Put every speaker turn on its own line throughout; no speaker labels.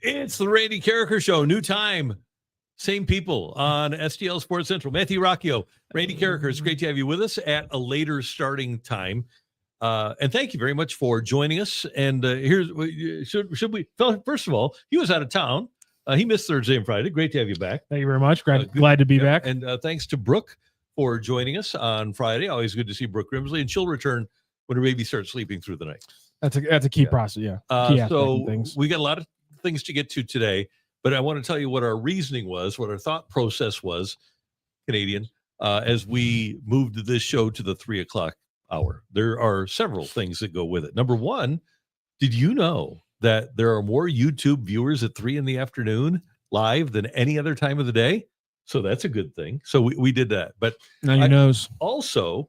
It's the Randy Karraker Show. New time, same people on STL Sports Central. Matthew Rocchio, Randy Karraker. It's great to have you with us at a later starting time. And thank you very much for joining us. And here's should we? First of all, he was out of town. He missed Thursday and Friday. Great to have you back.
Thank you very much. Glad to be back.
And thanks to Brooke for joining us on Friday. Always good to see Brooke Grimsley, and she'll return when her baby starts sleeping through the night.
That's a key process. Yeah. Key
so we got a lot of things to get to today, but I want to tell you what our reasoning was, what our thought process was, Canadian, as we moved this show to the 3:00 hour. There are several things that go with it. Number one, did you know that there are more YouTube viewers at 3 p.m. live than any other time of the day? So that's a good thing. So we did that. But
now you knows.
Also,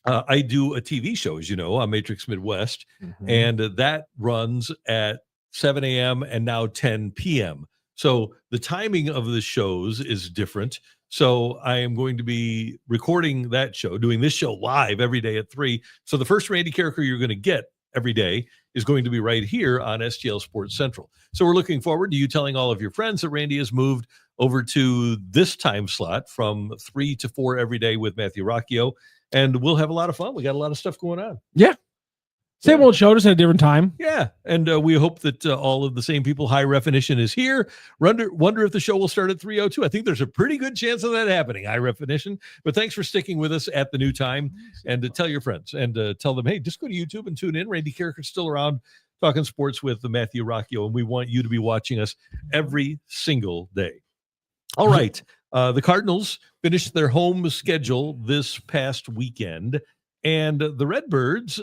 I do a TV show, as you know, on Matrix Midwest, and that runs at 7 a.m. and now 10 p.m. So the timing of the shows is different. So I am going to be recording that show, doing this show live every day at 3. So the first Randy Karraker you're going to get every day is going to be right here on STL Sports Central. So we're looking forward to you telling all of your friends that Randy has moved over to this time slot from 3 to 4 every day with Matthew Rocchio, and we'll have a lot of fun. We got a lot of stuff going on.
Yeah. Same old show, just at a different time.
Yeah, and we hope that all of the same people, High Definition is here. Wonder if the show will start at 3:02. I think there's a pretty good chance of that happening, High Definition. But thanks for sticking with us at the new time, and tell your friends, and tell them, hey, just go to YouTube and tune in. Randy Karraker's still around talking sports with Matthew Rocchio, and we want you to be watching us every single day. All right, the Cardinals finished their home schedule this past weekend, and the Redbirds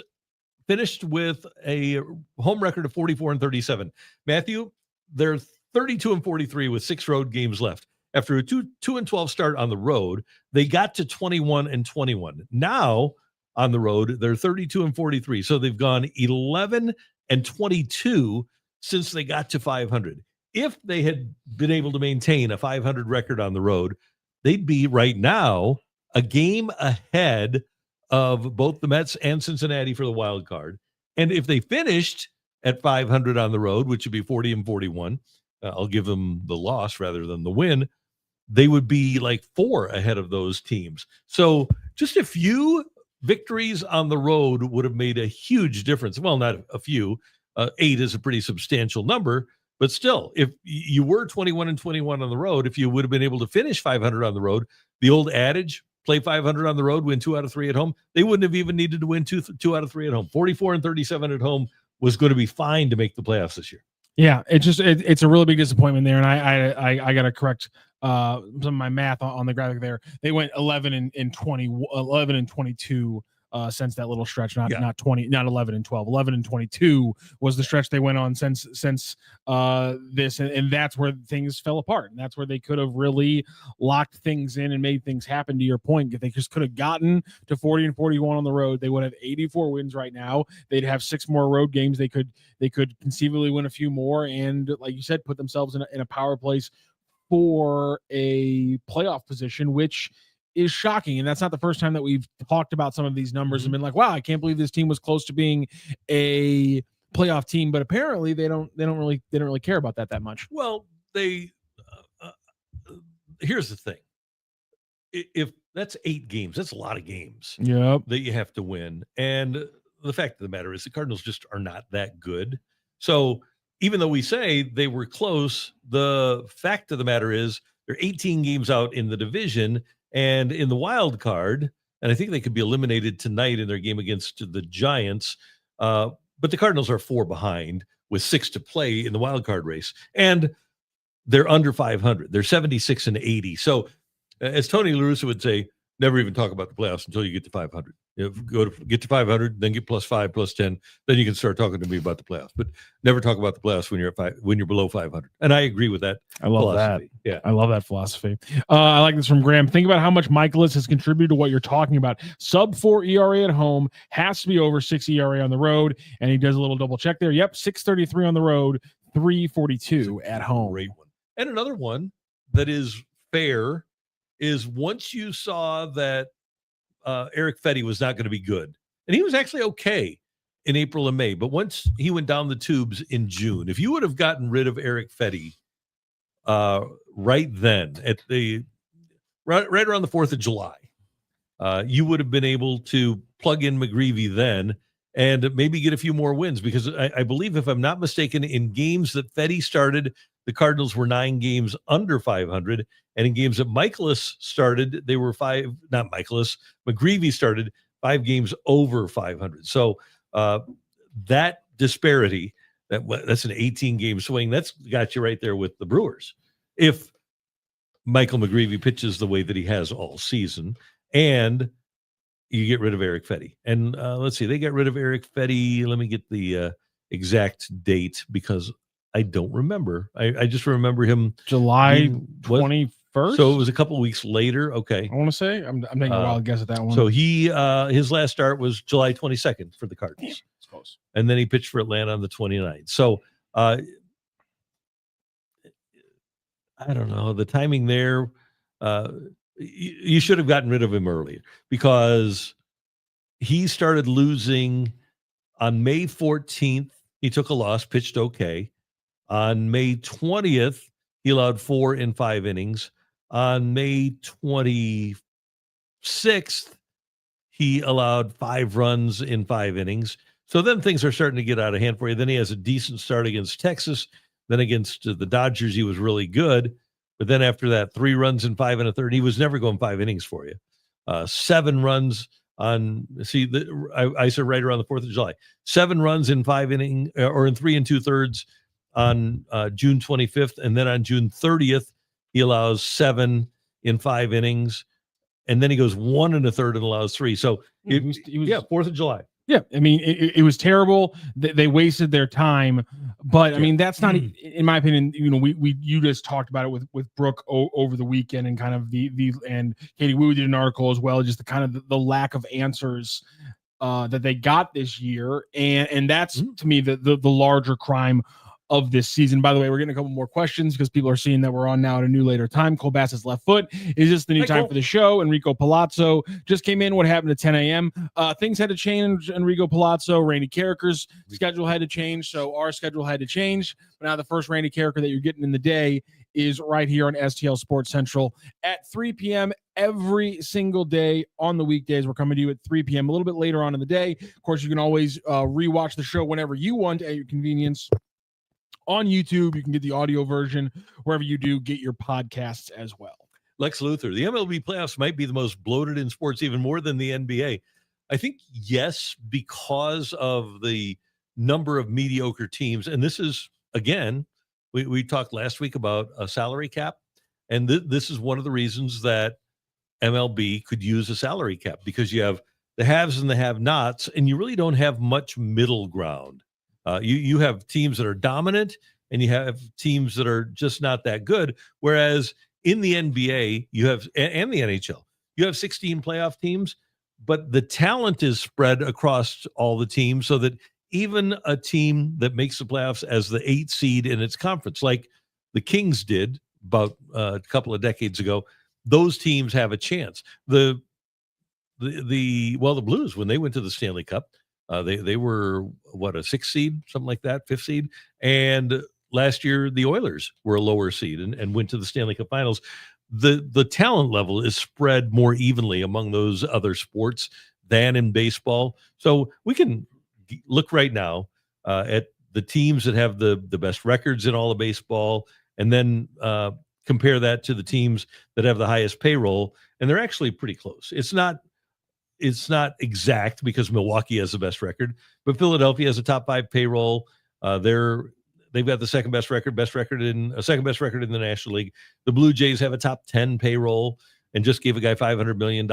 finished with a home record of 44-37. Matthew, they're 32-43 with 6 road games left. After a 2-12 start on the road, they got to 21-21. Now on the road, they're 32-43. So they've gone 11-22 since they got to 500. If they had been able to maintain a 500 record on the road, they'd be right now a game ahead of both the Mets and Cincinnati for the wild card. And if they finished at 500 on the road, which would be 40-41, I'll give them the loss rather than the win, they would be like 4 ahead of those teams. So just a few victories on the road would have made a huge difference. Well, not a few. 8 is a pretty substantial number, but still, if you were 21-21 on the road, if you would have been able to finish 500 on the road, the old adage, play 500 on the road, win 2 out of 3 at home, they wouldn't have even needed to win 2 out of 3 at home. 44-37 at home was going to be fine to make the playoffs this year.
Yeah, it's a really big disappointment there, and I got to correct some of my math on the graphic there. They went 11-22 since that little stretch, not 11-12. 11-22 was the stretch they went on since this, and that's where things fell apart, and that's where they could have really locked things in and made things happen. To your point, if they just could have gotten to 40-41 on the road, they would have 84 wins right now. They'd have 6 more road games. They could conceivably win a few more, and like you said, put themselves in a power place for a playoff position, which is shocking. And that's not the first time that we've talked about some of these numbers and been like, wow, I can't believe this team was close to being a playoff team. But apparently they don't really care about that much.
Well, here's the thing. If that's 8 games, that's a lot of games that you have to win. And the fact of the matter is the Cardinals just are not that good. So even though we say they were close, the fact of the matter is they're 18 games out in the division and in the wild card, and I think they could be eliminated tonight in their game against the Giants. But the Cardinals are 4 behind with 6 to play in the wild card race, and they're under 500. They're 76-80. So as Tony La Russa would say, never even talk about the playoffs until you get to 500. Get to 500, then get +5, +10, then you can start talking to me about the playoffs. But never talk about the playoffs when you're below 500. And I agree with that.
I love philosophy. That. Yeah, I love that philosophy. I like this from Graham. Think about how much Michaelis has contributed to what you're talking about. Sub-4 ERA at home has to be over 6 ERA on the road, and he does a little double check there. Yep, 6.33 on the road, 3.42 at home.
Great one. And another one that is fair is once you saw that Eric Fetty was not going to be good, and he was actually okay, in April and May. But once he went down the tubes in June, if you would have gotten rid of Eric Fetty right then at right around the 4th of July, you would have been able to plug in McGreevy then and maybe get a few more wins, because I believe, if I'm not mistaken, in games that Fetty started, the Cardinals were 9 games under 500, and in games that McGreevy started 5 games over 500. So that disparity, that's an 18-game swing. That's got you right there with the Brewers. If Michael McGreevy pitches the way that he has all season, and you get rid of Eric Fetty. And let's see, they got rid of Eric Fetty. Let me get the exact date, because I don't remember. I just remember him
July 21st.
So it was a couple of weeks later. Okay.
I want to say I'm taking a wild guess at that one.
So his last start was July 22nd for the Cardinals.
It's close.
And then he pitched for Atlanta on the 29th. So I don't know, the timing there. You should have gotten rid of him earlier, because he started losing on May 14th. He took a loss, pitched okay. On May 20th, he allowed 4 in 5 innings. On May 26th, he allowed 5 runs in 5 innings. So then things are starting to get out of hand for you. Then he has a decent start against Texas. Then against the Dodgers, he was really good. But then after that, 3 runs in 5 1/3. He was never going 5 innings for you. 7 runs on, I said right around the 4th of July. 7 runs in 5 innings, or in 3 2/3 on June 25th. And then on June 30th, he allows 7 in 5 innings. And then he goes 1 1/3 and allows 3. So he was 4th of July.
Yeah, I mean, it was terrible. They wasted their time, but I mean, that's not, in my opinion. You know, you just talked about it with Brooke over the weekend, and kind of and Katie Wu did an article as well, just the kind of the lack of answers that they got this year, and that's to me the larger crime of this season. By the way, we're getting a couple more questions because people are seeing that we're on now at a new later time. Cole Bassett's left foot. Is this the new time for the show? Enrico Palazzo just came in. What happened at 10 a.m.? Things had to change. Enrico Palazzo, Randy Karraker's schedule had to change, so our schedule had to change. But now the first Randy Karraker that you're getting in the day is right here on STL Sports Central at 3 p.m. every single day on the weekdays. We're coming to you at 3 p.m. a little bit later on in the day. Of course, you can always rewatch the show whenever you want at your convenience. On YouTube, you can get the audio version wherever you do get your podcasts as well.
Lex Luthor, the MLB playoffs might be the most bloated in sports, even more than the NBA. I think, yes, because of the number of mediocre teams. And this is, again, we talked last week about a salary cap. And this is one of the reasons that MLB could use a salary cap, because you have the haves and the have-nots, and you really don't have much middle ground. You have teams that are dominant, and you have teams that are just not that good. Whereas in the NBA, you have, and the NHL, you have 16 playoff teams, but the talent is spread across all the teams, so that even a team that makes the playoffs as the 8th seed in its conference, like the Kings did about a couple of decades ago, those teams have a chance. The Blues, when they went to the Stanley Cup, they were a 6th seed, something like that, 5th seed. And last year, the Oilers were a lower seed and went to the Stanley Cup Finals. The talent level is spread more evenly among those other sports than in baseball. So we can look right now at the teams that have the best records in all of baseball, and then compare that to the teams that have the highest payroll, and they're actually pretty close. It's not exact, because Milwaukee has the best record, but Philadelphia has a top 5 payroll. They've got the second best record in the National League. The Blue Jays have a top 10 payroll and just gave a guy $500 million.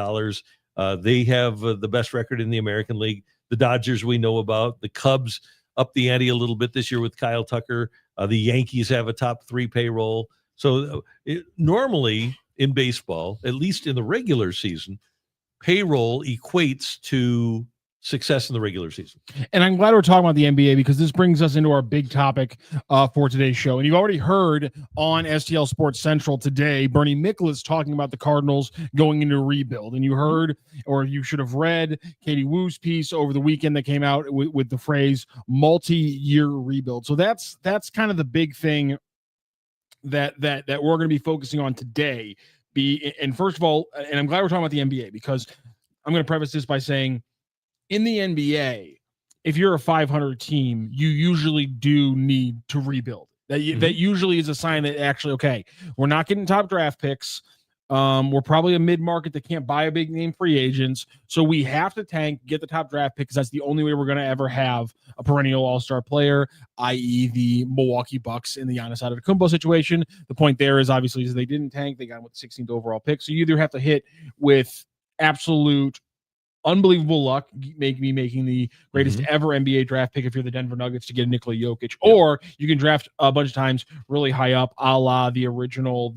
They have the best record in the American League. The Dodgers we know about. The Cubs up the ante a little bit this year with Kyle Tucker. The Yankees have a top 3 payroll. So normally in baseball, at least in the regular season, payroll equates to success in the regular season.
And I'm glad we're talking about the NBA because this brings us into our big topic for today's show. And you've already heard on STL Sports Central today, Bernie Miklasz talking about the Cardinals going into a rebuild. And you heard, or you should have read, Katie Wu's piece over the weekend that came out with the phrase multi-year rebuild. So that's kind of the big thing that we're going to be focusing on today. And first of all, and I'm glad we're talking about the NBA because I'm going to preface this by saying, in the NBA, if you're a 500 team, you usually do need to rebuild. That usually is a sign that actually, okay, we're not getting top draft picks. We're probably a mid-market that can't buy a big name free agents. So we have to tank, get the top draft pick because that's the only way we're going to ever have a perennial all-star player, i.e. the Milwaukee Bucks in the Giannis Antetokounmpo situation. The point there is obviously is they didn't tank. They got him with the 16th overall pick. So you either have to hit with absolute unbelievable luck, making the greatest ever NBA draft pick if you're the Denver Nuggets to get Nikola Jokic, or you can draft a bunch of times really high up, a la the original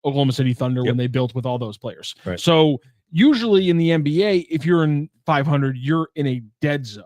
Oklahoma City Thunder when they built with all those players.
Right.
So usually in the NBA, if you're in 500, you're in a dead zone.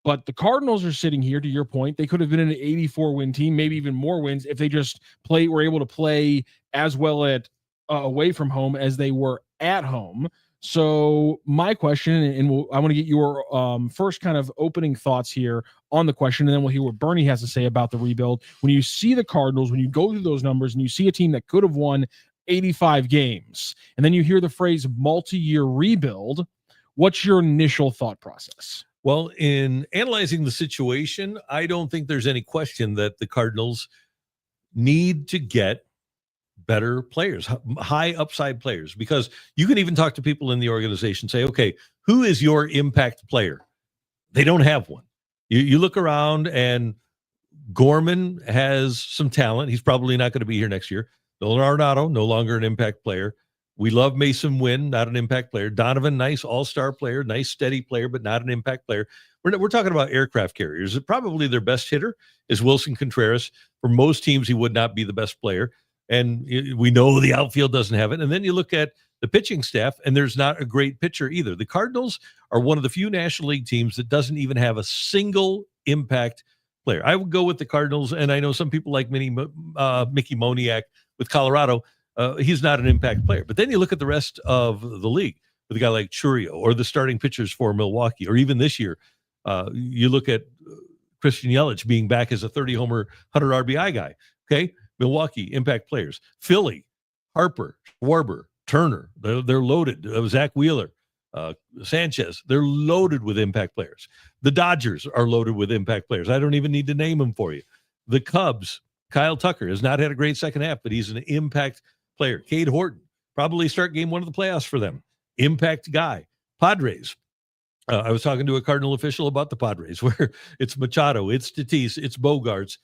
But the Cardinals are sitting here, to your point. They could have been an 84-win team, maybe even more wins if they just were able to play as well at away from home as they were at home. So my question, and I want to get your first kind of opening thoughts here on the question, and then we'll hear what Bernie has to say about the rebuild. When you see the Cardinals, when you go through those numbers and you see a team that could have won 85 games, and then you hear the phrase multi-year rebuild, what's your initial thought process?
Well, in analyzing the situation, I don't think there's any question that the Cardinals need to get better players, high upside players, because you can even talk to people in the organization, say, okay, who is your impact player? They don't have one. You look around and Gorman has some talent. He's probably not going to be here next year. Nolan Arenado, no longer an impact player. We love Mason Wynn, not an impact player. Donovan, nice all-star player, nice steady player, but not an impact player. We're talking about aircraft carriers. Probably their best hitter is Wilson Contreras. For most teams, he would not be the best player. And we know the outfield doesn't have it. And then you look at the pitching staff, and there's not a great pitcher either. The Cardinals are one of the few National League teams that doesn't even have a single impact player. I would go with the Cardinals, and I know some people like Mickey Moniak with Colorado. He's not an impact player. But then you look at the rest of the league with a guy like Churio or the starting pitchers for Milwaukee, or even this year, you look at Christian Yelich being back as a 30-homer, 100 RBI guy. Okay. Milwaukee, impact players. Philly, Harper, Schwarber, Turner, they're loaded. Zach Wheeler, Sanchez, they're loaded with impact players. The Dodgers are loaded with impact players. I don't even need to name them for you. The Cubs, Kyle Tucker has not had a great second half, but he's an impact player. Cade Horton, probably start game one of the playoffs for them. Impact guy. Padres, I was talking to a Cardinal official about the Padres, where it's Machado, it's Tatis, it's Bogarts.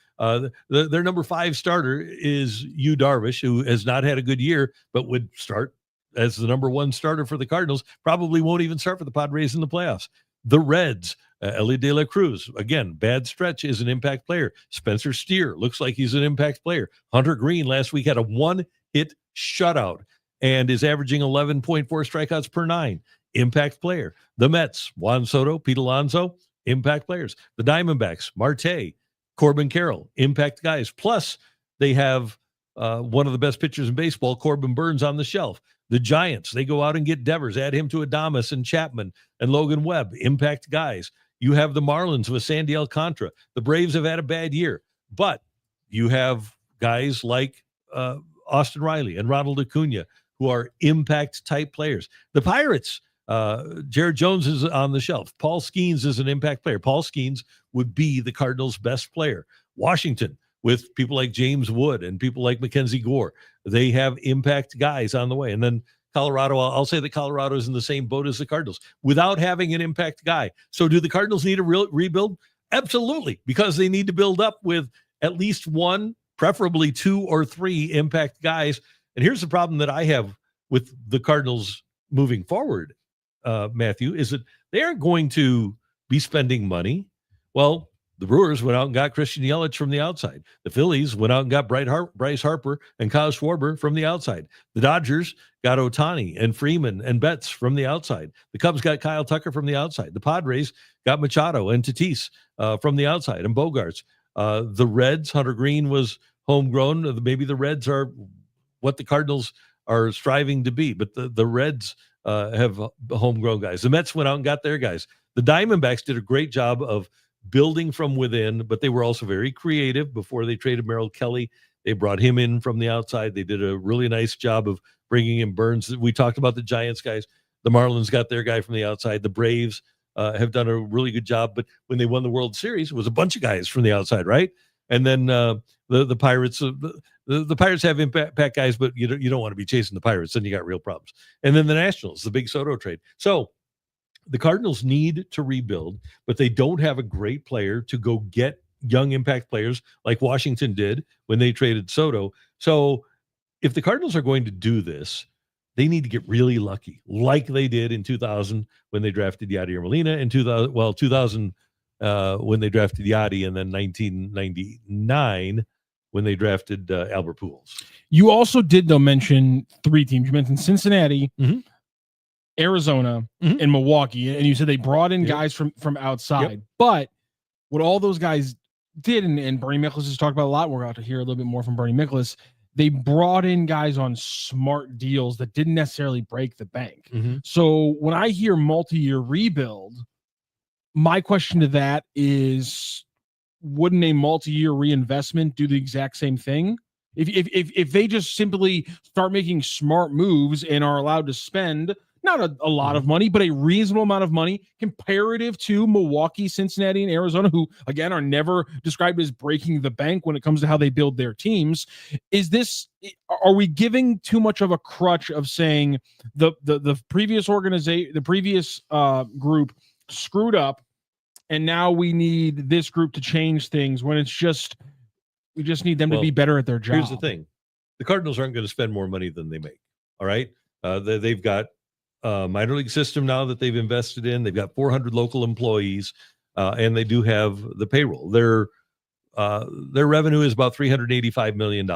Their number 5 starter is Yu Darvish, who has not had a good year, but would start as the number 1 starter for the Cardinals. Probably won't even start for the Padres in the playoffs. The Reds, Ellie De La Cruz, again, bad stretch, is an impact player. Spencer Steer looks like he's an impact player. Hunter Green last week had a 1-hit shutout and is averaging 11.4 strikeouts per 9. Impact player. The Mets, Juan Soto, Pete Alonso, impact players. The Diamondbacks, Marte, Corbin Carroll, impact guys. Plus, they have one of the best pitchers in baseball, Corbin Burns, on the shelf. The Giants, they go out and get Devers, add him to Adames and Chapman and Logan Webb, impact guys. You have the Marlins with Sandy Alcantara. The Braves have had a bad year, but you have guys like Austin Riley and Ronald Acuna, who are impact-type players. The Pirates, Jared Jones is on the shelf. Paul Skeens is an impact player. Paul Skeens would be the Cardinals' best player. Washington, with people like James Wood and people like Mackenzie Gore, they have impact guys on the way. And then Colorado, I'll say that Colorado is in the same boat as the Cardinals without having an impact guy. So do the Cardinals need a rebuild? Absolutely, because they need to build up with at least 1, preferably 2 or 3 impact guys. And here's the problem that I have with the Cardinals moving forward, Matthew, is that they aren't going to be spending money. Well, The Brewers went out and got Christian Yelich from the outside. The Phillies went out and got Bryce Harper and Kyle Schwarber from the outside. The Dodgers got Ohtani and Freeman and Betts from the outside. The Cubs got Kyle Tucker from the outside. The Padres got Machado and Tatis from the outside, and Bogarts. The Reds, Hunter Green was homegrown. Maybe the Reds are what the Cardinals are striving to be, but the Reds have homegrown guys. The Mets went out and got their guys. The Diamondbacks did a great job of building from within, but they were also very creative. Before they traded Merrill Kelly, they brought him in from the outside. They did a really nice job of bringing in Burns. We talked about the Giants guys. The Marlins got their guy from the outside. The Braves have done a really good job, but when they won the World Series, it was a bunch of guys from the outside, right? And then the Pirates, the Pirates have impact guys, but you don't want to be chasing the Pirates, then you got real problems. And then the Nationals, the big Soto trade. So the Cardinals need to rebuild, but they don't have a great player to go get young impact players like Washington did when they traded Soto. So if the Cardinals are going to do this, they need to get really lucky, like they did in 2000 when they drafted Yadier Molina, in 2000 when they drafted Yadi, and then 1999 when they drafted Albert Pujols.
You also did, though, mention three teams. You mentioned Cincinnati, Arizona, and Milwaukee, and you said they brought in guys from outside. Yep. But what all those guys did, and Bernie Miklasz has talked about a lot, we're about to hear a little bit more from Bernie Miklasz, they brought in guys on smart deals that didn't necessarily break the bank. So when I hear multi-year rebuild, my question to that is, wouldn't a multi-year reinvestment do the exact same thing? If they just simply start making smart moves and are allowed to spend not a lot of money, but a reasonable amount of money comparative to Milwaukee, Cincinnati, and Arizona, who again are never described as breaking the bank when it comes to how they build their teams. Are we giving too much of a crutch of saying the previous organization, the previous group screwed up, and now we need this group to change things, when it's just, we just need them to be better at their job?
Here's the thing. The Cardinals aren't going to spend more money than they make. All right. They've got a minor league system now that they've invested in. They've got 400 local employees, and they do have the payroll. Their revenue is about $385 million.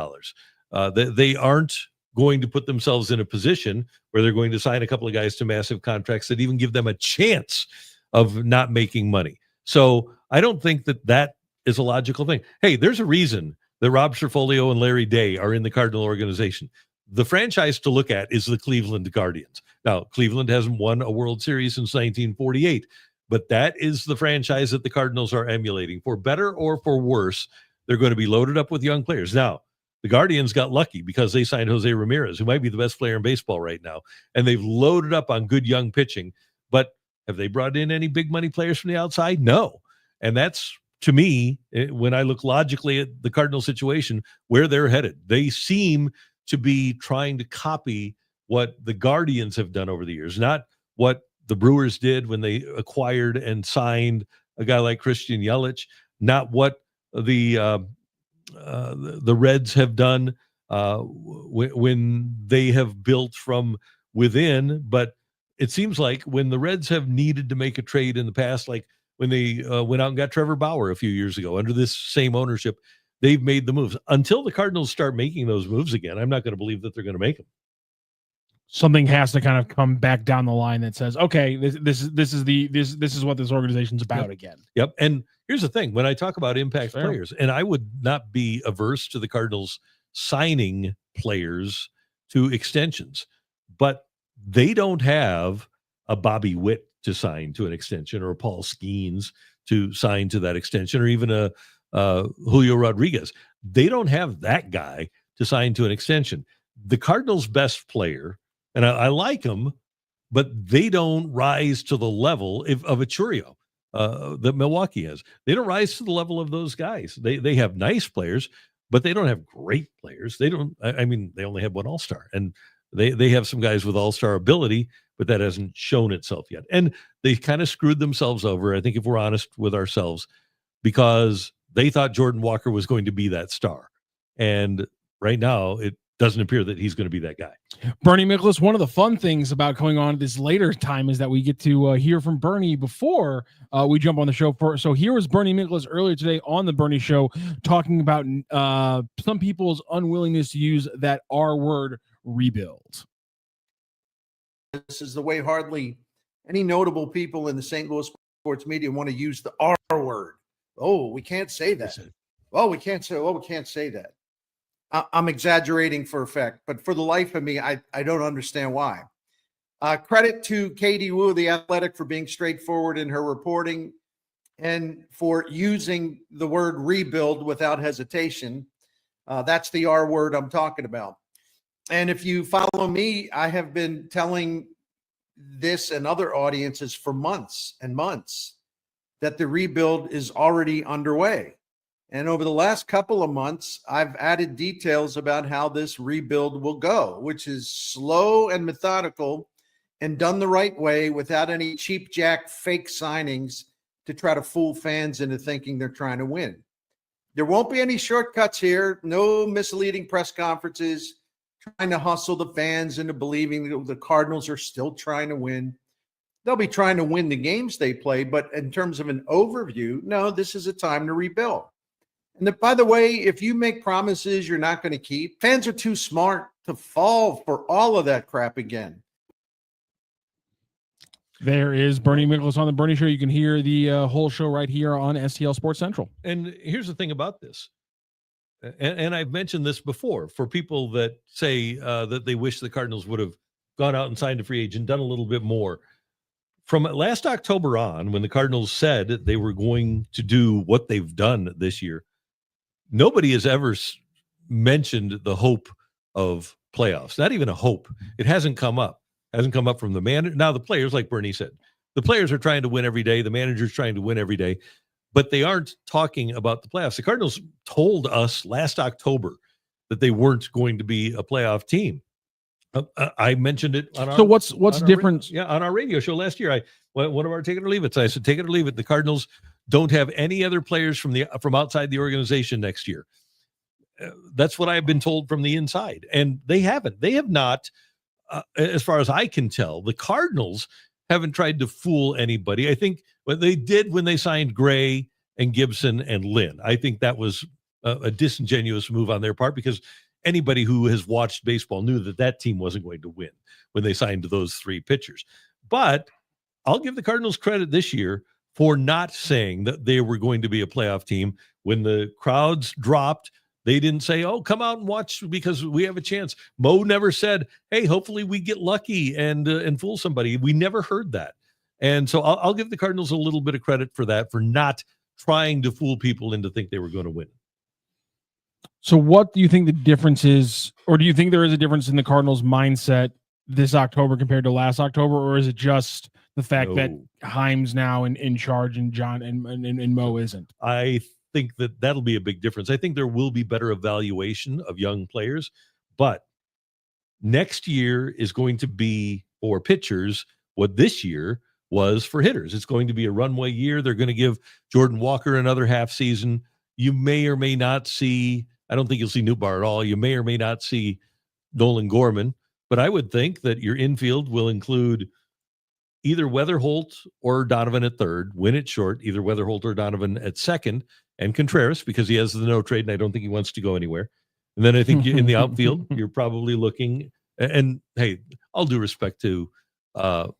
They aren't going to put themselves in a position where they're going to sign a couple of guys to massive contracts that even give them a chance of not making money. So I don't think that is a logical thing. Hey, there's a reason that Rob Cerfolio and Larry Day are in the Cardinal organization. The franchise to look at is the Cleveland Guardians. Now, Cleveland hasn't won a World Series since 1948, but that is the franchise that the Cardinals are emulating. For better or for worse, they're going to be loaded up with young players. Now, the Guardians got lucky because they signed Jose Ramirez, who might be the best player in baseball right now, and they've loaded up on good young pitching. But have they brought in any big money players from the outside? No. And that's, to me, when I look logically at the Cardinal situation, where they're headed. They seem to be trying to copy what the Guardians have done over the years, not what the Brewers did when they acquired and signed a guy like Christian Yelich, not what the Reds have done when they have built from within. But it seems like when the Reds have needed to make a trade in the past, like when they went out and got Trevor Bauer a few years ago under this same ownership, they've made the moves. Until the Cardinals start making those moves again, I'm not going to believe that they're going to make them.
Something has to kind of come back down the line that says, okay, this is what this organization's about again.
Yep. And here's the thing: when I talk about impact players, and I would not be averse to the Cardinals signing players to extensions, but they don't have a Bobby Witt to sign to an extension, or a Paul Skeens to sign to that extension, or even a Julio Rodriguez. They don't have that guy to sign to an extension. The Cardinals' best player, and I like them, but they don't rise to the level of a Churio that Milwaukee has. They don't rise to the level of those guys. They have nice players, but they don't have great players. They don't. I mean, they only have one All-Star, and they have some guys with All-Star ability, but that hasn't shown itself yet. And they kind of screwed themselves over, I think, if we're honest with ourselves, because they thought Jordan Walker was going to be that star. And right now, it doesn't appear that he's going to be that guy.
Bernie Miklasz, one of the fun things about going on this later time is that we get to hear from Bernie before we jump on the show. So here was Bernie Miklasz earlier today on the Bernie Show talking about some people's unwillingness to use that R word, rebuild.
This is the way hardly any notable people in the St. Louis sports media want to use the R word. Oh, we can't say that. Oh, we can't say that. I'm exaggerating for effect, but for the life of me, I don't understand why. Credit to Katie Wu, the Athletic, for being straightforward in her reporting and for using the word rebuild without hesitation. That's the R word I'm talking about. And if you follow me, I have been telling this and other audiences for months and months that the rebuild is already underway. And over the last couple of months, I've added details about how this rebuild will go, which is slow and methodical and done the right way without any cheap jack fake signings to try to fool fans into thinking they're trying to win. There won't be any shortcuts here, no misleading press conferences, trying to hustle the fans into believing that the Cardinals are still trying to win. They'll be trying to win the games they play, but in terms of an overview, no, this is a time to rebuild. And by the way, if you make promises you're not going to keep, fans are too smart to fall for all of that crap again.
There is Bernie Miklasz on the Bernie Show. You can hear the whole show right here on STL Sports Central.
And here's the thing about this. And I've mentioned this before for people that say that they wish the Cardinals would have gone out and signed a free agent, done a little bit more. From last October on, when the Cardinals said they were going to do what they've done this year, nobody has ever mentioned the hope of playoffs. Not even a hope. It hasn't come up. Hasn't come up from the manager. Now the players, like Bernie said, the players are trying to win every day. The manager's trying to win every day, but they aren't talking about the playoffs. The Cardinals told us last October that they weren't going to be a playoff team. I mentioned it on our.
So what's different?
On our radio show last year, one of our take it or leave it. I said, take it or leave it. The Cardinals don't have any other players from outside the organization next year. That's what I've been told from the inside, and they haven't. They have not, as far as I can tell. The Cardinals haven't tried to fool anybody. I think what they did when they signed Gray and Gibson and Lynn, I think that was a disingenuous move on their part, because anybody who has watched baseball knew that team wasn't going to win when they signed those three pitchers. But I'll give the Cardinals credit this year for not saying that they were going to be a playoff team. When the crowds dropped, they didn't say, oh, come out and watch because we have a chance. Mo never said, hey, hopefully we get lucky and fool somebody. We never heard that. And so I'll give the Cardinals a little bit of credit for that, for not trying to fool people into think they were going to win.
So what do you think the difference is, or do you think there is a difference in the Cardinals' mindset this October compared to last October, or is it just the fact that Heim's now in charge and John and Mo isn't?
I think that'll be a big difference. I think there will be better evaluation of young players, but next year is going to be for pitchers what this year was for hitters. It's going to be a runway year. They're going to give Jordan Walker another half season. You may or may not see, I don't think you'll see Newbar at all. You may or may not see Nolan Gorman, but I would think that your infield will include either Weatherholt or Donovan at third, win it short, either Weatherholt or Donovan at second, and Contreras, because he has the no trade and I don't think he wants to go anywhere. And then I think in the outfield, you're probably looking, and hey, all due respect to Ivan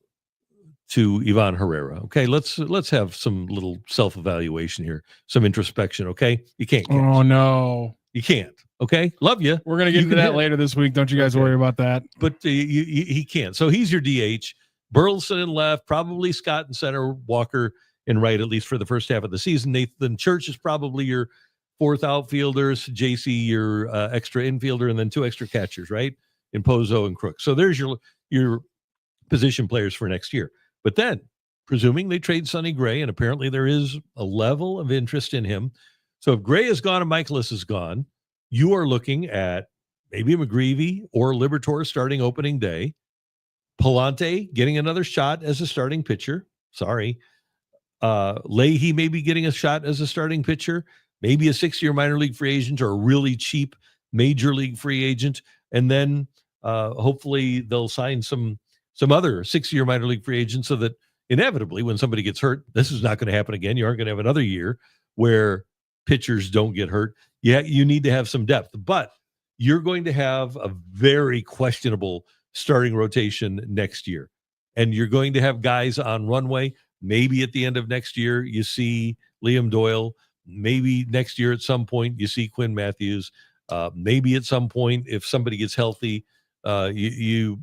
Herrera. Okay, let's have some little self-evaluation here, some introspection. Okay, you can't catch.
Oh no,
you can't. Okay, love you.
We're gonna get into that later this week. Don't you guys worry about that.
But he can't. So he's your DH. Burleson in left, probably Scott in center, Walker in right, at least for the first half of the season. Nathan Church is probably your fourth outfielders. JC your extra infielder, and then two extra catchers, right? In Pozo and Crook. So there's your position players for next year. But then, presuming they trade Sonny Gray, and apparently there is a level of interest in him. So if Gray is gone and Michaelis is gone, you are looking at maybe McGreevy or Liberatore starting opening day. Palante getting another shot as a starting pitcher. Sorry. Leahy maybe getting a shot as a starting pitcher. Maybe a 6-year minor league free agent or a really cheap major league free agent. and then hopefully they'll sign some other 6-year minor league free agents so that inevitably when somebody gets hurt, this is not going to happen again. You aren't going to have another year where pitchers don't get hurt. Yeah, you need to have some depth, but you're going to have a very questionable starting rotation next year. And you're going to have guys on runway. Maybe at the end of next year, you see Liam Doyle. Maybe next year at some point, you see Quinn Matthews. Maybe at some point, if somebody gets healthy, you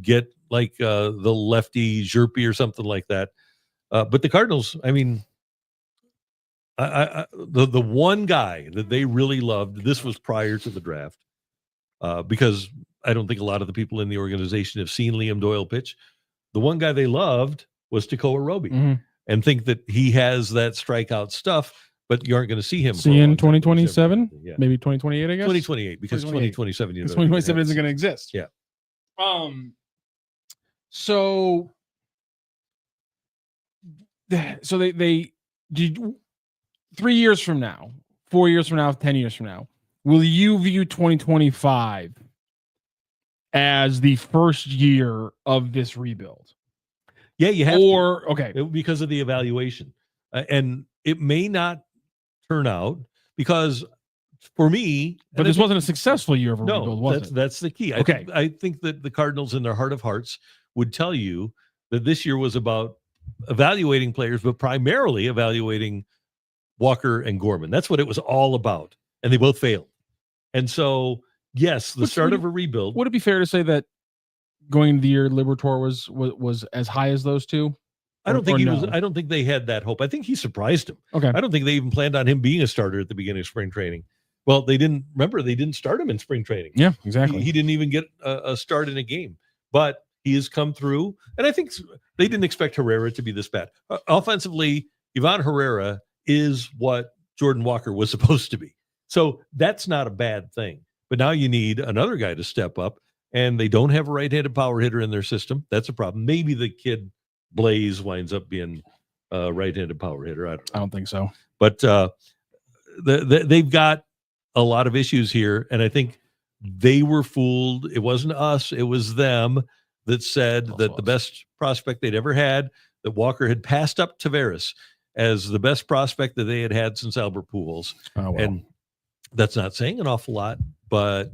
get like the lefty Zerpe or something like that. But the Cardinals, I mean, the one guy that they really loved, this was prior to the draft, because I don't think a lot of the people in the organization have seen Liam Doyle pitch. The one guy they loved was Tekoa Roby, and think that he has that strikeout stuff, but you aren't going to see him.
See in 2027, maybe 2028, I guess.
2028, because 2027,
2027 isn't going to exist.
Yeah.
So they did 3 years from now, 4 years from now, 10 years from now, will you view 2025 as the first year of this rebuild?
Yeah, you have
to. Okay.
Because of the evaluation. And it may not turn out, because for me...
But this wasn't a successful year of a rebuild, was it?
That's the key. I think that the Cardinals, in their heart of hearts, would tell you that this year was about evaluating players, but primarily evaluating Walker and Gorman. That's what it was all about. And they both failed. And so, yes, the start of a rebuild.
Would it be fair to say that going into the year, Liberatore was as high as those two?
I don't think he was. I don't think they had that hope. I think he surprised him.
Okay.
I don't think they even planned on him being a starter at the beginning of spring training. Well, they didn't start him in spring training.
Yeah, exactly.
He didn't even get a start in a game, but he has come through. And I think they didn't expect Herrera to be this bad. Offensively, Ivan Herrera is what Jordan Walker was supposed to be. So that's not a bad thing. But now you need another guy to step up, and they don't have a right-handed power hitter in their system. That's a problem. Maybe the kid Blaze winds up being a right-handed power hitter. I
don't think so.
But they've got a lot of issues here, and I think they were fooled. It wasn't us. It was them that said that the best prospect they'd ever had, that Walker had passed up Taveras as the best prospect that they had had since Albert Pujols.
Oh, well.
And that's not saying an awful lot, but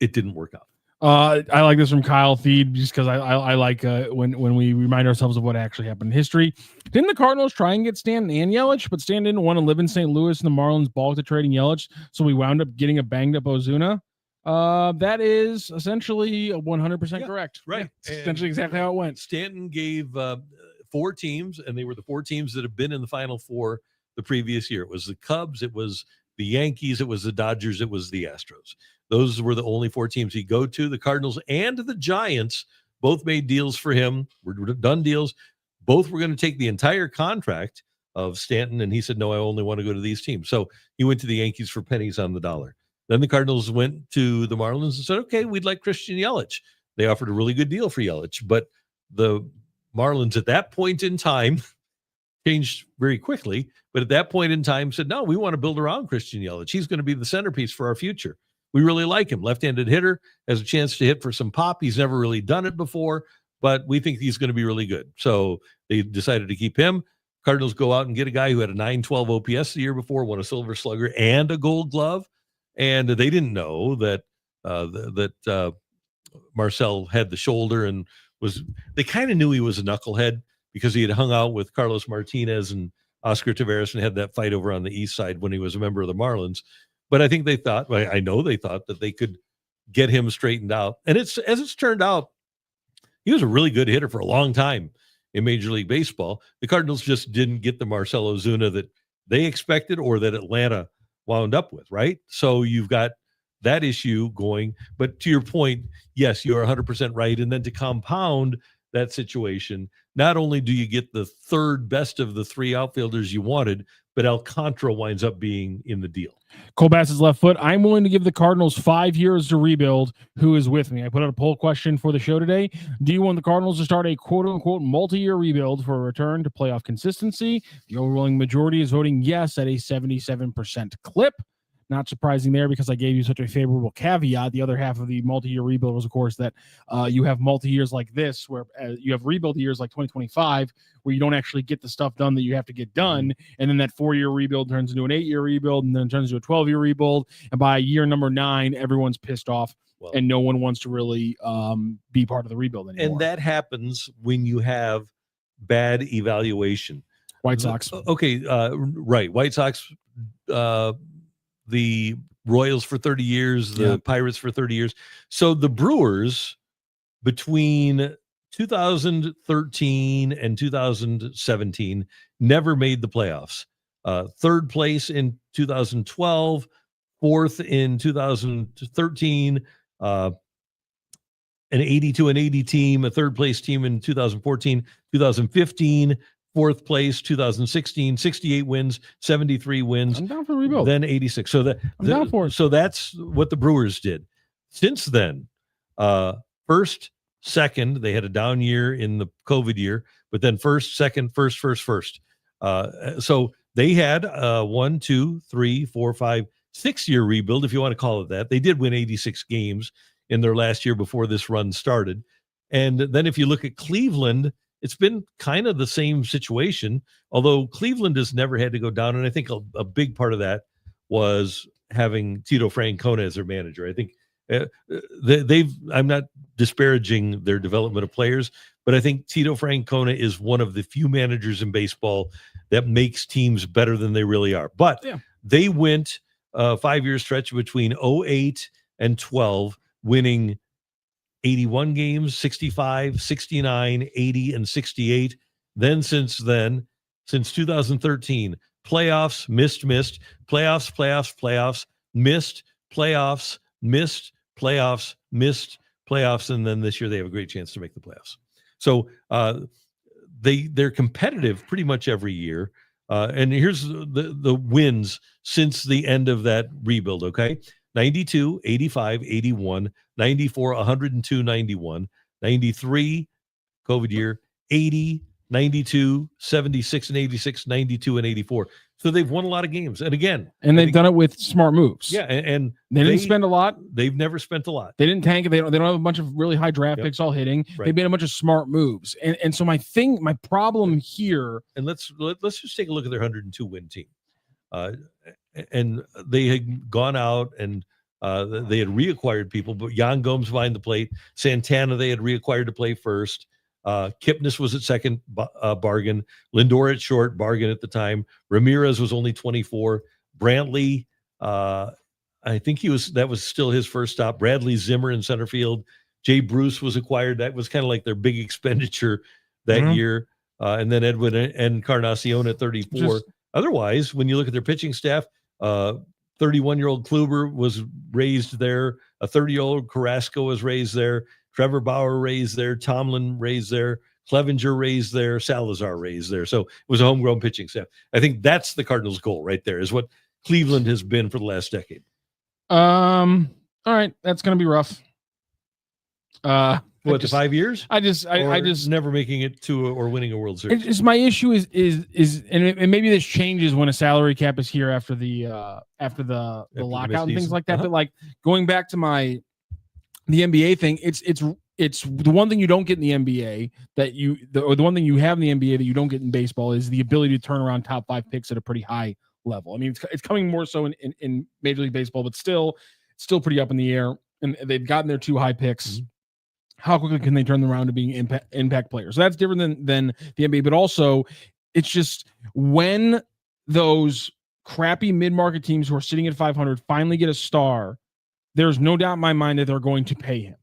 it didn't work out.
I like this from Kyle Feed, just because I like when we remind ourselves of what actually happened in history. Didn't the Cardinals try and get Stanton and Yelich, but Stanton didn't want to live in St. Louis, and the Marlins balked at trading Yelich, so we wound up getting a banged up Ozuna? That is essentially 100% correct.
Right.
Yeah, essentially exactly how it went.
Stanton gave 4 teams, and they were the 4 teams that have been in the Final Four the previous year. It was the Cubs, it was the Yankees, it was the Dodgers, it was the Astros. Those were the only 4 teams he'd go to. The Cardinals and the Giants both made deals for him. Were done deals. Both were going to take the entire contract of Stanton, and he said, no, I only want to go to these teams. So he went to the Yankees for pennies on the dollar. Then the Cardinals went to the Marlins and said, okay, we'd like Christian Yelich. They offered a really good deal for Yelich, but the Marlins at that point in time changed very quickly, but at that point in time said, no, we want to build around Christian Yelich. He's going to be the centerpiece for our future. We really like him. Left-handed hitter, has a chance to hit for some pop. He's never really done it before, but we think he's going to be really good. So they decided to keep him. Cardinals go out and get a guy who had a 912 OPS the year before, won a Silver Slugger and a Gold Glove. And they didn't know that Marcel had the shoulder and they kind of knew he was a knucklehead because he had hung out with Carlos Martinez and Oscar Taveras and had that fight over on the east side when he was a member of the Marlins. But I think they thought, I know they thought that they could get him straightened out. And as it's turned out, he was a really good hitter for a long time in Major League Baseball. The Cardinals just didn't get the Marcell Ozuna that they expected or that Atlanta wound up with, right? So you've got that issue going. But to your point, yes, you're 100% right. And then to compound that situation, not only do you get the third best of the 3 outfielders you wanted, but Alcantara winds up being in the deal.
Cole Bass's left foot. I'm willing to give the Cardinals 5 years to rebuild. Who is with me? I put out a poll question for the show today. Do you want the Cardinals to start a quote-unquote multi-year rebuild for a return to playoff consistency? The overwhelming majority is voting yes at a 77% clip. Not surprising there because I gave you such a favorable caveat. The other half of the multi-year rebuild was, of course, that you have multi-years like this, where you have rebuild years like 2025, where you don't actually get the stuff done that you have to get done. And then that 4-year rebuild turns into an 8-year rebuild, and then it turns into a 12-year rebuild. And by year number 9, everyone's pissed off, and no one wants to really be part of the rebuild anymore.
And that happens when you have bad evaluation.
White Sox.
Okay, right. White Sox, the Royals for 30 years, the Pirates for 30 years. So the Brewers between 2013 and 2017 never made the playoffs. Third place in 2012, fourth in 2013, an 80 team, a third place team in 2014, 2015, fourth place, 2016, 68 wins, 73 wins.
I'm down for rebuild.
Then 86. So that's what the Brewers did. Since then, first, second, they had a down year in the COVID year, but then first, second, first. So they had 1, 2, 3, 4, 5, 6-year rebuild, if you want to call it that. They did win 86 games in their last year before this run started. And then if you look at Cleveland, it's been kind of the same situation, although Cleveland has never had to go down. And I think a big part of that was having Tito Francona as their manager. I think I'm not disparaging their development of players, but I think Tito Francona is one of the few managers in baseball that makes teams better than they really are. But they went a 5-year stretch between 08 and 12, winning 81 games, 65, 69, 80, and 68. Then, since 2013, playoffs, missed, playoffs, missed, playoffs, and then this year they have a great chance to make the playoffs. So they're competitive pretty much every year. And here's the wins since the end of that rebuild, okay? 92, 85, 81, 94, 102, 91, 93, COVID year, 80, 92, 76 and 86, 92 and 84. So they've won a lot of games. And again,
they've done it with smart moves.
Yeah, and
they didn't spend a lot.
They've never spent a lot.
They didn't tank it. They don't have a bunch of really high draft picks all hitting. Right. They made a bunch of smart moves. And so my problem here.
And let's just take a look at their 102 win team. And they had gone out and they had reacquired people, but Yan Gomes behind the plate, Santana they had reacquired to play first. Kipnis was at second, bargain. Lindor at short, bargain at the time. Ramirez was only 24. Brantley, I think that was still his first stop. Bradley Zimmer in center field. Jay Bruce was acquired. That was kind of like their big expenditure that year. And then Edwin Encarnacion at 34. Otherwise, when you look at their pitching staff, 31-year-old Kluber was raised there. A 30-year-old Carrasco was raised there. Trevor Bauer raised there. Tomlin raised there. Clevenger raised there. Salazar raised there. So it was a homegrown pitching staff. I think that's the Cardinals' goal right there, is what Cleveland has been for the last decade.
All right. That's going to be rough.
What, 5 years?
I just
never making it to or winning a World Series.
It's my issue is and maybe this changes when a salary cap is here after the lockout and things like that. But like going back to the NBA thing, it's the one thing you don't get in the NBA or the one thing you have in the NBA that you don't get in baseball is the ability to turn around top 5 picks at a pretty high level. I mean, it's coming more so in Major League Baseball, but still pretty up in the air. And they've gotten their 2 high picks. Mm-hmm. How quickly can they turn them around to being impact players? So that's different than the NBA, but also it's just when those crappy mid-market teams who are sitting at 500 finally get a star, there's no doubt in my mind that they're going to pay him.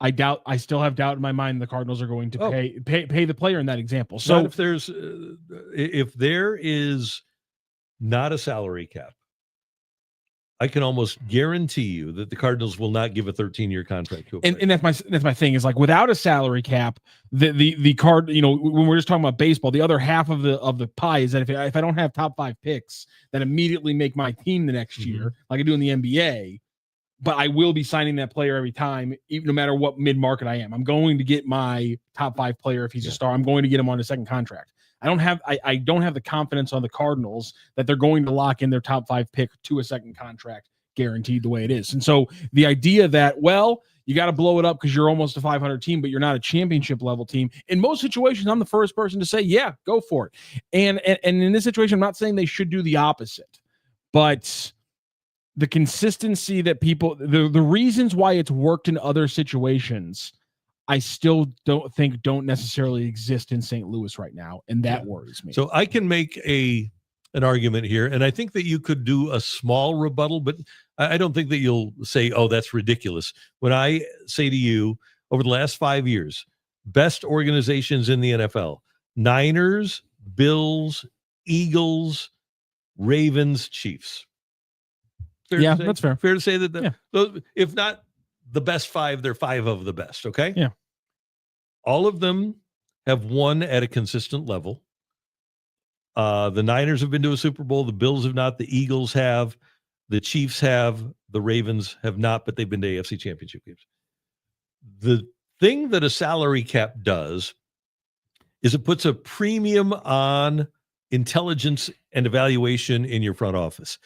I still have doubt in my mind the Cardinals are going to pay the player in that example. So
if there is not a salary cap, I can almost guarantee you that the Cardinals will not give a 13-year contract to a player.
And that's my thing is like without a salary cap, the card, when we're just talking about baseball, the other half of the pie is that if I don't have top 5 picks that immediately make my team the next year, like I do in the NBA, but I will be signing that player every time, even no matter what mid-market I am. I'm going to get my top 5 player if he's a star. I'm going to get him on a second contract. I don't have the confidence on the Cardinals that they're going to lock in their top 5 pick to a second contract guaranteed the way it is. And so the idea that, well, you got to blow it up because you're almost a 500 team, but you're not a championship level team. In most situations, I'm the first person to say, yeah, go for it. And in this situation, I'm not saying they should do the opposite, but the consistency that people, the reasons why it's worked in other situations, I still don't necessarily exist in St. Louis right now. And that worries me.
So I can make an argument here, and I think that you could do a small rebuttal, but I don't think that you'll say, oh, that's ridiculous. When I say to you, over the last 5 years, best organizations in the NFL, Niners, Bills, Eagles, Ravens, Chiefs.
That's fair.
Fair to say that, those, if not the best 5, they're 5 of the best, okay?
Yeah.
All of them have won at a consistent level. The Niners have been to a Super Bowl. The Bills have not. The Eagles have. The Chiefs have. The Ravens have not, but they've been to AFC Championship games. The thing that a salary cap does is it puts a premium on intelligence and evaluation in your front office.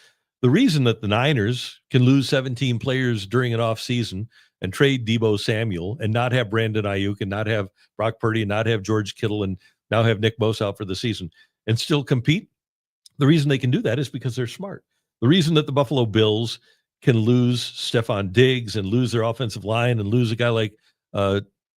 The reason that the Niners can lose 17 players during an offseason and trade Deebo Samuel and not have Brandon Ayuk and not have Brock Purdy and not have George Kittle and now have Nick Bosa out for the season and still compete, the reason they can do that is because they're smart. The reason that the Buffalo Bills can lose Stephon Diggs and lose their offensive line and lose a guy like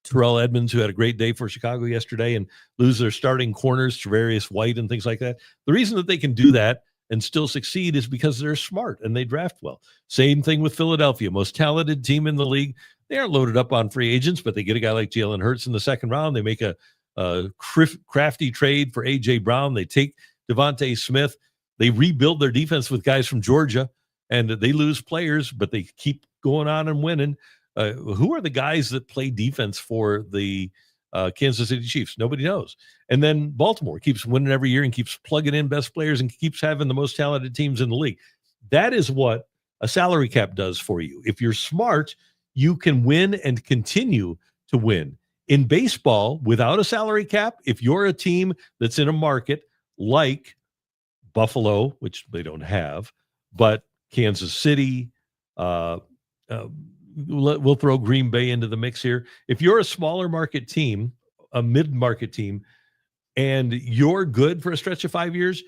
Terrell Edmonds, who had a great day for Chicago yesterday, and lose their starting corners, Tre'Davious White and things like that. The reason that they can do that and still succeed is because they're smart and they draft well. Same thing with Philadelphia, most talented team in the league. They aren't loaded up on free agents, but they get a guy like Jalen Hurts in the second round. They make a crafty trade for A.J. Brown. They take Devontae Smith. They rebuild their defense with guys from Georgia, and they lose players, but they keep going on and winning. Who are the guys that play defense for the Kansas City Chiefs? Nobody knows. And then Baltimore keeps winning every year and keeps plugging in best players and keeps having the most talented teams in the league. That is what a salary cap does for you. If you're smart, you can win and continue to win. In baseball, without a salary cap, if you're a team that's in a market like Buffalo, which they don't have, but Kansas City, we'll throw Green Bay into the mix here. If you're a smaller market team, a mid-market team, and you're good for a stretch of 5 years,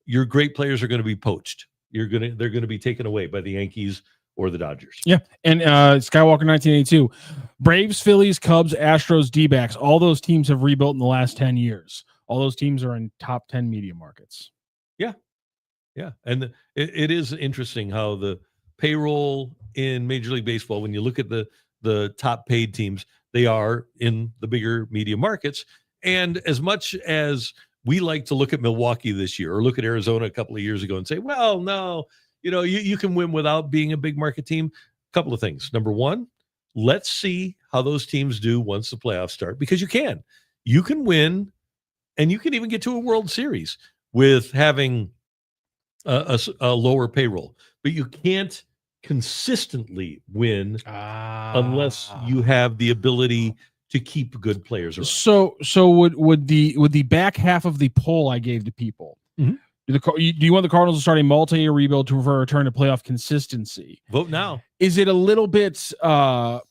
your great players are going to be poached. They're going to be taken away by the Yankees or the Dodgers.
Yeah. And Skywalker 1982, Braves, Phillies, Cubs, Astros, D-backs, all those teams have rebuilt in the last 10 years. All those teams are in top 10 media markets.
Yeah. Yeah. And it is interesting how the payroll in Major League Baseball, when you look at the top paid teams, they are in the bigger media markets. And as much as we like to look at Milwaukee this year or look at Arizona a couple of years ago and say, well, no, you can win without being a big market team. A couple of things. Number one, let's see how those teams do once the playoffs start, because you can win, and you can even get to a World Series with having a lower payroll, but you can't consistently win unless you have the ability to keep good players around.
So would the back half of the poll I gave to people, do you want the Cardinals to start a multi-year rebuild for a return to playoff consistency?
Vote now.
Is it a little bit kind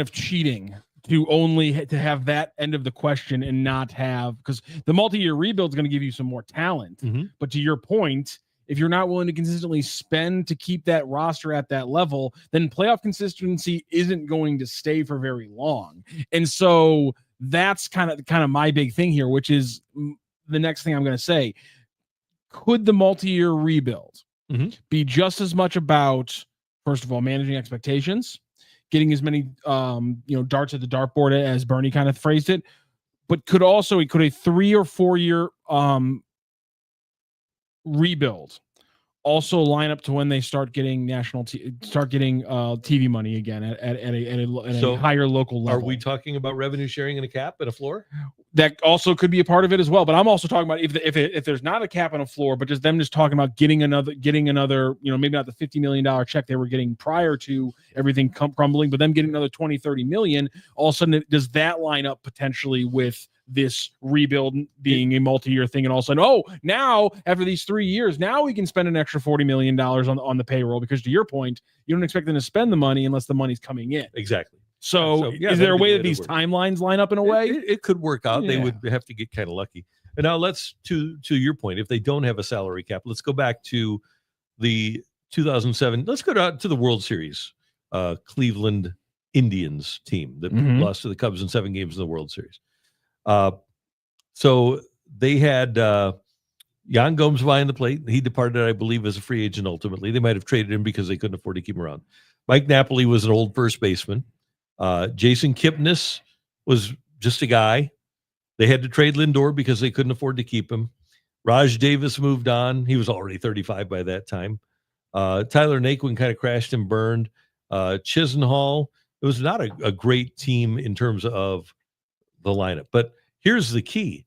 of cheating to have that end of the question and not have, because the multi-year rebuild is going to give you some more talent. But to your point, if you're not willing to consistently spend to keep that roster at that level, then playoff consistency isn't going to stay for very long. And so that's kind of my big thing here, which is the next thing I'm going to say. Could the multi-year rebuild be just as much about, first of all, managing expectations, getting as many darts at the dartboard as Bernie kind of phrased it, but could a 3 or 4 year rebuild also line up to when they start getting TV money again at a higher local level?
Are we talking about revenue sharing and a cap and a floor?
that also could be a part of it as well. But I'm also talking about if there's not a cap and a floor, but just talking about getting another, maybe not the $50 million check they were getting prior to everything crumbling, but them getting another 20, 30 million. All of a sudden, does that line up potentially with this rebuild being a multi-year thing? And all of a sudden, now after these 3 years, now we can spend an extra $40 million on the payroll, because to your point, you don't expect them to spend the money unless the money's coming in.
Exactly.
So is there a way that these timelines line up in a way?
It could work out. They would have to get kind of lucky. And now let's, to your point, if they don't have a salary cap, let's go back to the 2007. Let's go to the World Series. Cleveland Indians team that lost to the Cubs in 7 games in the World Series. So they had Jan Gomes behind the plate. He departed, I believe, as a free agent ultimately. They might have traded him because they couldn't afford to keep him around. Mike Napoli was an old first baseman. Jason Kipnis was just a guy. They had to trade Lindor because they couldn't afford to keep him. Raj Davis moved on. He was already 35 by that time. Tyler Naquin kind of crashed and burned. Chisenhall. It was not a great team in terms of the lineup. But here's the key.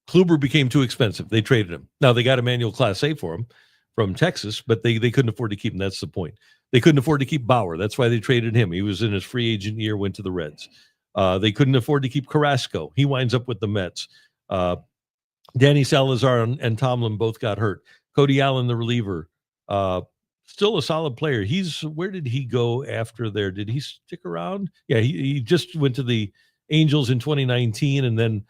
Kluber became too expensive. They traded him. Now they got Emmanuel Clase for him from Texas, but they couldn't afford to keep him. That's the point. They couldn't afford to keep Bauer. That's why they traded him. He was in his free agent year, went to the Reds. They couldn't afford to keep Carrasco. He winds up with the Mets. Danny Salazar and Tomlin both got hurt. Cody Allen, the reliever, still a solid player. Where did he go after there? Did he stick around? Yeah, he just went to the Angels in 2019, and then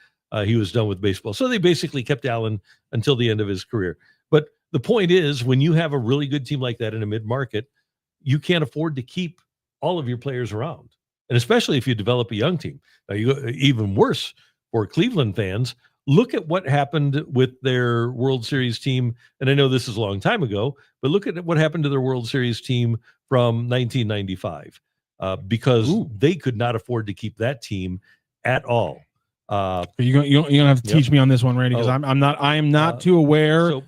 he was done with baseball. So they basically kept Allen until the end of his career. But the point is, when you have a really good team like that in a mid-market, you can't afford to keep all of your players around. And especially if you develop a young team. Now, even worse for Cleveland fans, look at what happened with their World Series team. And I know this is a long time ago, but look at what happened to their World Series team from 1995, because they could not afford to keep that team at all.
You're gonna have to teach me on this one, Randy, because I am not too aware.
So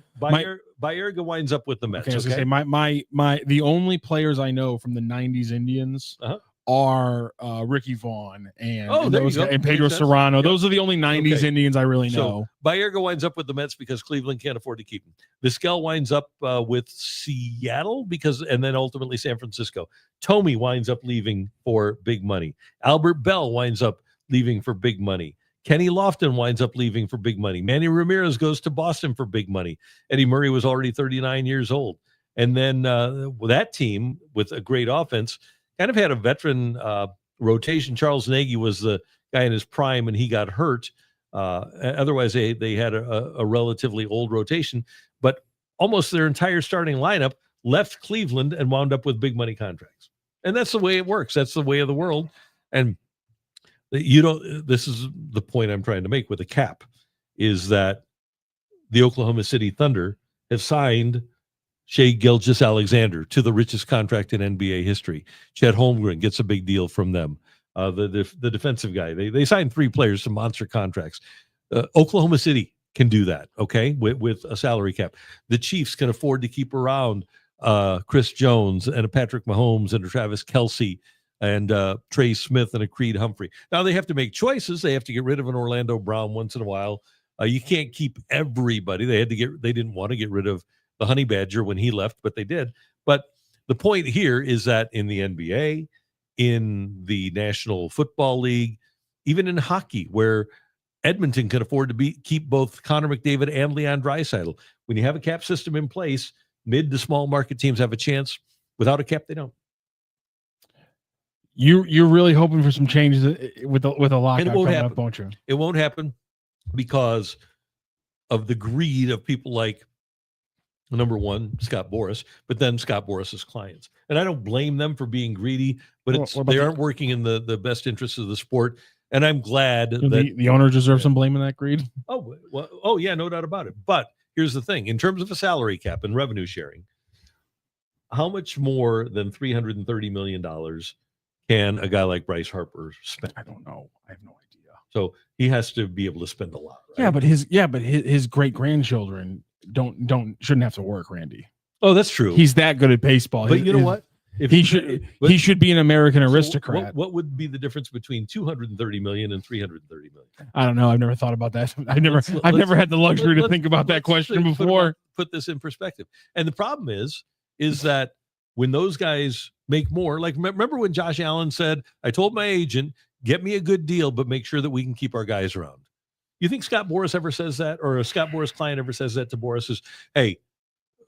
Baerga winds up with the Mets.
Okay, I was gonna say the only players I know from the '90s Indians are Ricky Vaughn and Pedro Serrano. Yep. Those are the only '90s Indians I really know.
So Baerga winds up with the Mets because Cleveland can't afford to keep him. Vizquel winds up with Seattle and then ultimately San Francisco. Tomey winds up leaving for big money. Albert Bell winds up leaving for big money. Kenny Lofton winds up leaving for big money. Manny Ramirez goes to Boston for big money. Eddie Murray was already 39 years old. And then that team with a great offense kind of had a veteran rotation. Charles Nagy was the guy in his prime, and he got hurt. Otherwise, they had a relatively old rotation. But almost their entire starting lineup left Cleveland and wound up with big money contracts. And that's the way it works. That's the way of the world. And this is the point I'm trying to make with the cap, is that the Oklahoma City Thunder have signed Shai Gilgeous-Alexander to the richest contract in NBA history. Chet Holmgren gets a big deal from them. The defensive guy, they signed 3 players to monster contracts. Oklahoma City can do that, okay, with a salary cap. The Chiefs can afford to keep around Chris Jones and a Patrick Mahomes and a Travis Kelce and Trey Smith and a Creed Humphrey. Now they have to make choices. They have to get rid of an Orlando Brown once in a while. You can't keep everybody. They didn't want to get rid of the Honey Badger when he left, but they did. But the point here is that in the NBA, in the National Football League, even in hockey, where Edmonton can afford to keep both Connor McDavid and Leon Draisaitl, when you have a cap system in place, mid to small market teams have a chance. Without a cap, they don't.
You're really hoping for some changes with a lockout coming up, won't you?
It won't happen because of the greed of people like, number one, Scott Boras, but then Scott Boras's clients. And I don't blame them for being greedy, but they aren't working in the best interests of the sport. And I'm glad that
the owners deserve some blame in that greed.
Yeah, no doubt about it. But here's the thing: in terms of a salary cap and revenue sharing, how much more than $330 million can a guy like Bryce Harper spend?
I don't know. I have no idea.
So he has to be able to spend a lot. Right?
Yeah, but his great grandchildren shouldn't have to work, Randy.
Oh, that's true.
He's that good at baseball.
But you know what? If
He should be an American aristocrat.
What would be the difference between 230 million and 330 million?
I don't know. I've never thought about that. I've never had the luxury to think about that question before.
Put this in perspective. And the problem is that when those guys make more, like remember when Josh Allen said, I told my agent, get me a good deal, but make sure that we can keep our guys around. You think Scott Boras ever says that, or a Scott Boras client ever says that to Boras is, hey,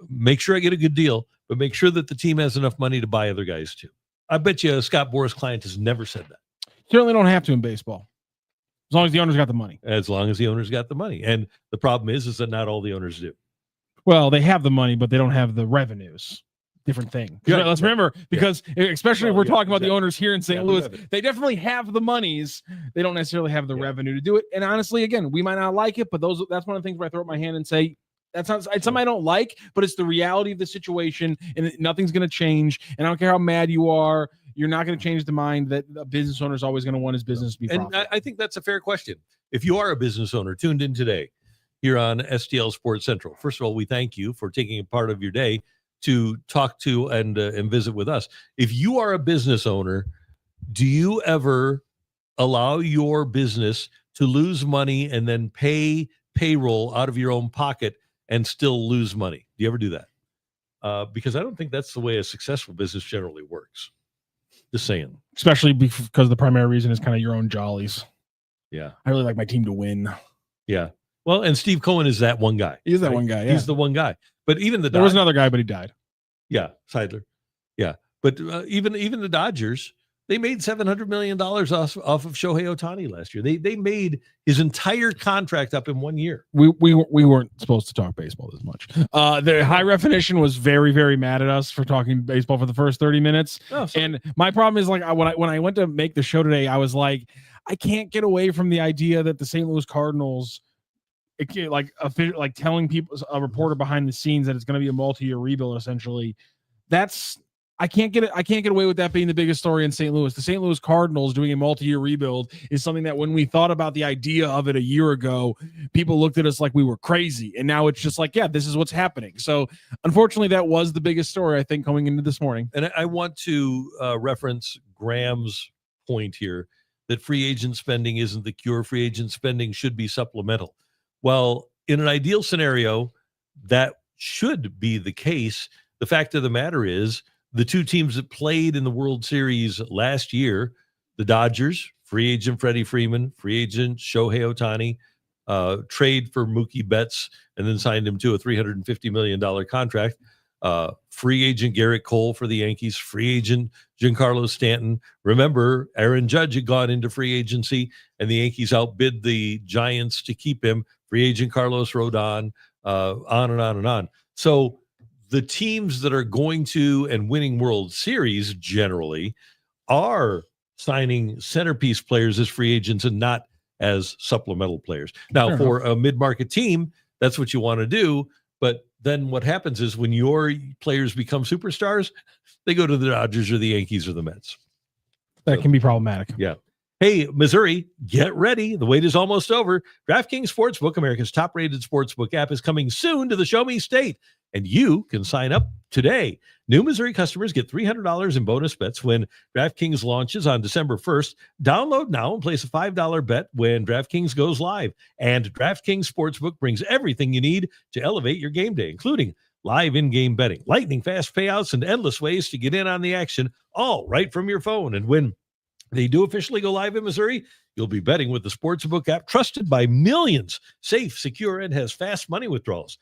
make sure I get a good deal, but make sure that the team has enough money to buy other guys too. I bet you a Scott Boras client has never said that.
Certainly don't have to in baseball. As long as the owner's got the money.
As long as the owner's got the money. And the problem is that not all the owners do.
Well, they have the money, but they don't have the revenues. Different thing. Yeah, let's remember, because especially if we're talking about the owners here in St. Louis, they definitely have the monies. They don't necessarily have the revenue to do it. And honestly, again, we might not like it, but that's one of the things where I throw up my hand and say, it's something I don't like, but it's the reality of the situation, and nothing's going to change. And I don't care how mad you are. You're not going to change the mind that a business owner is always going to want his business to be profitable.
And I think that's a fair question. If you are a business owner tuned in today here on STL Sports Central, first of all, we thank you for taking a part of your day to talk to and visit with us. If you are a business owner, do you ever allow your business to lose money and then pay payroll out of your own pocket and still lose money? Do you ever do that? Because I don't think that's the way a successful business generally works. Just saying.
Especially because the primary reason is kind of your own jollies.
Yeah.
I really like my team to win.
Yeah. Well, and Steve Cohen is that one guy.
He's that one guy. Yeah.
He's the one guy. But even
there was another guy, but he died.
Yeah, Seidler. Yeah, but even the Dodgers, they made $700 million off of Shohei Ohtani last year. They made his entire contract up in 1 year.
We weren't supposed to talk baseball this much. The high definition was very, very mad at us for talking baseball for the first 30 minutes. Oh, and my problem is, like, when I went to make the show today, I was like, I can't get away from the idea that the St. Louis Cardinals, like telling people, a reporter behind the scenes, that it's going to be a multi-year rebuild. Essentially, I can't get away with that being the biggest story in St. Louis. The St. Louis Cardinals doing a multi-year rebuild is something that, when we thought about the idea of it a year ago, people looked at us like we were crazy, and now it's just like, yeah, this is what's happening. So, unfortunately, that was the biggest story, I think, coming into this morning.
And I want to reference Graham's point here that free agent spending isn't the cure. Free agent spending should be supplemental. Well, in an ideal scenario, that should be the case. The fact of the matter is, the two teams that played in the World Series last year, the Dodgers, free agent Freddie Freeman, free agent Shohei Ohtani, trade for Mookie Betts, and then signed him to a $350 million contract. Free agent Garrett Cole for the Yankees, free agent Giancarlo Stanton. Remember, Aaron Judge had gone into free agency, and the Yankees outbid the Giants to keep him. Free agent Carlos Rodon, on and on and on. So the teams that are going to and winning World Series generally are signing centerpiece players as free agents and not as supplemental players. Now, for a mid-market team, that's what you want to do. But then what happens is, when your players become superstars, they go to the Dodgers or the Yankees or the Mets.
That can be problematic.
Yeah. Hey, Missouri, get ready. The wait is almost over. DraftKings Sportsbook, America's top-rated sportsbook app, is coming soon to the Show Me State, and you can sign up today. New Missouri customers get $300 in bonus bets when DraftKings launches on December 1st. Download now and place a $5 bet when DraftKings goes live. And DraftKings Sportsbook brings everything you need to elevate your game day, including live in-game betting, lightning-fast payouts, and endless ways to get in on the action, all right from your phone. And when they do officially go live in Missouri, you'll be betting with the Sportsbook app, trusted by millions, safe, secure, and has fast money withdrawals.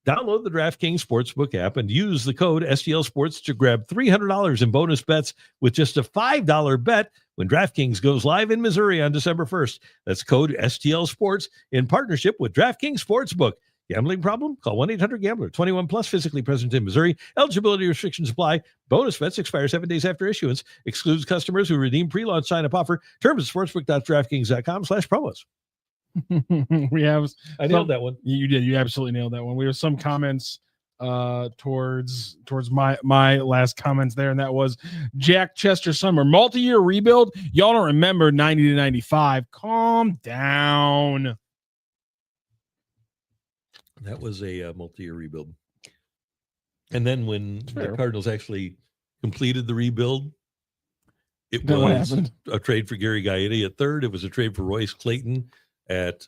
Download the DraftKings Sportsbook app and use the code STL Sports to grab $300 in bonus bets with just a $5 bet when DraftKings goes live in Missouri on December 1st. That's code STL Sports in partnership with DraftKings Sportsbook. Gambling problem? Call 1-800-GAMBLER. 21 plus, physically present in Missouri. Eligibility restrictions apply. Bonus bets expire 7 days after issuance. Excludes customers who redeem pre-launch sign-up offer. Terms at sportsbook.draftkings.com/promos. I nailed that one.
You did. You absolutely nailed that one. We have some comments towards my last comments there, and that was Jack Chester Summer, multi-year rebuild. Y'all don't remember 90 to 95. Calm down.
That was a multi-year rebuild. And then when the Cardinals actually completed the rebuild. It
Then what
was
happened?
a trade for Gary Gaetti at third. It was a trade for Royce Clayton at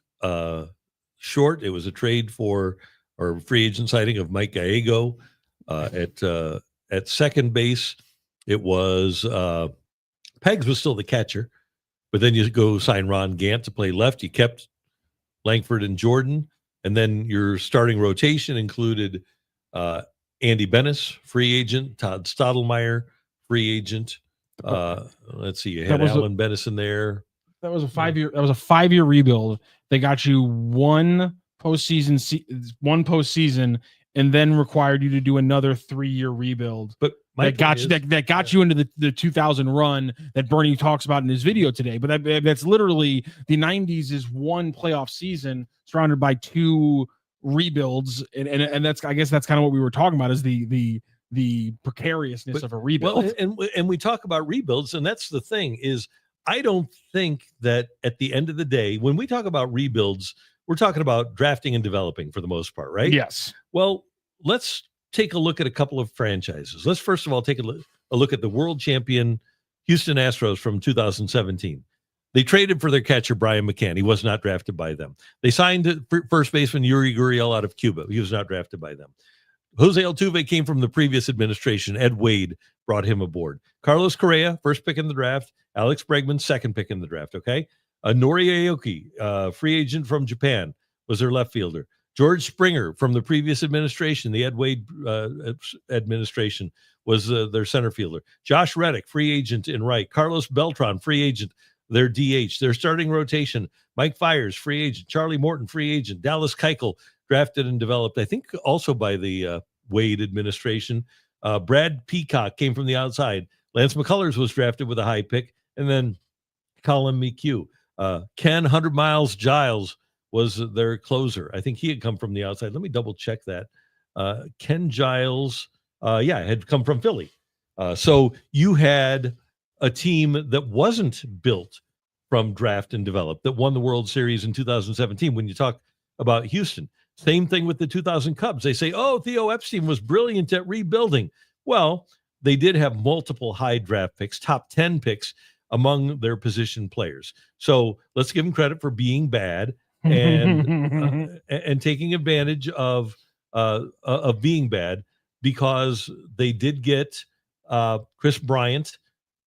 short. It was a trade for or free agent signing of Mike Gallego at second base. It was Pegs was still the catcher, but then you go sign Ron Gant to play left. You kept Langford and Jordan, and then your starting rotation included Andy Bennis, free agent, Todd Stottlemyre, free agent. Let's see, you had Alan Bennis in there.
That was a 5-year. That was a 5-year rebuild. They got you one postseason, and then required you to do another 3-year rebuild.
But
that got you into the 2000 run that Bernie talks about in his video today. But that's literally the 90s is one playoff season surrounded by 2 rebuilds, and that's, I guess that's kind of what we were talking about, is the precariousness of a rebuild.
Well, and we talk about rebuilds, and that's the thing is, I don't think that at the end of the day, when we talk about rebuilds, we're talking about drafting and developing for the most part, right?
Yes.
Well, let's take a look at a couple of franchises. Let's first of all take a look at the world champion Houston Astros from 2017. They traded for their catcher, Brian McCann. He was not drafted by them. They signed first baseman Yuri Gurriel out of Cuba. He was not drafted by them. Jose Altuve came from the previous administration. Ed Wade brought him aboard. Carlos Correa, first pick in the draft. Alex Bregman, second pick in the draft, okay? Nori Aoki, free agent from Japan, was their left fielder. George Springer from the previous administration, the Ed Wade administration, was their center fielder. Josh Reddick, free agent in right. Carlos Beltran, free agent, their DH. Their starting rotation, Mike Fiers, free agent. Charlie Morton, free agent. Dallas Keuchel, drafted and developed, I think, also by the Wade administration. Brad Peacock came from the outside. Lance McCullers was drafted with a high pick. And then Colin McHugh. Ken 100 Miles Giles was their closer. I think he had come from the outside. Let me double check that. Ken Giles, had come from Philly. So you had a team that wasn't built from draft and develop, that won the World Series in 2017. When you talk about Houston, same thing with the 2000 Cubs. They say, oh, Theo Epstein was brilliant at rebuilding. Well, they did have multiple high draft picks, top 10 picks among their position players. So let's give them credit for being bad and taking advantage of being bad, because they did get Chris Bryant,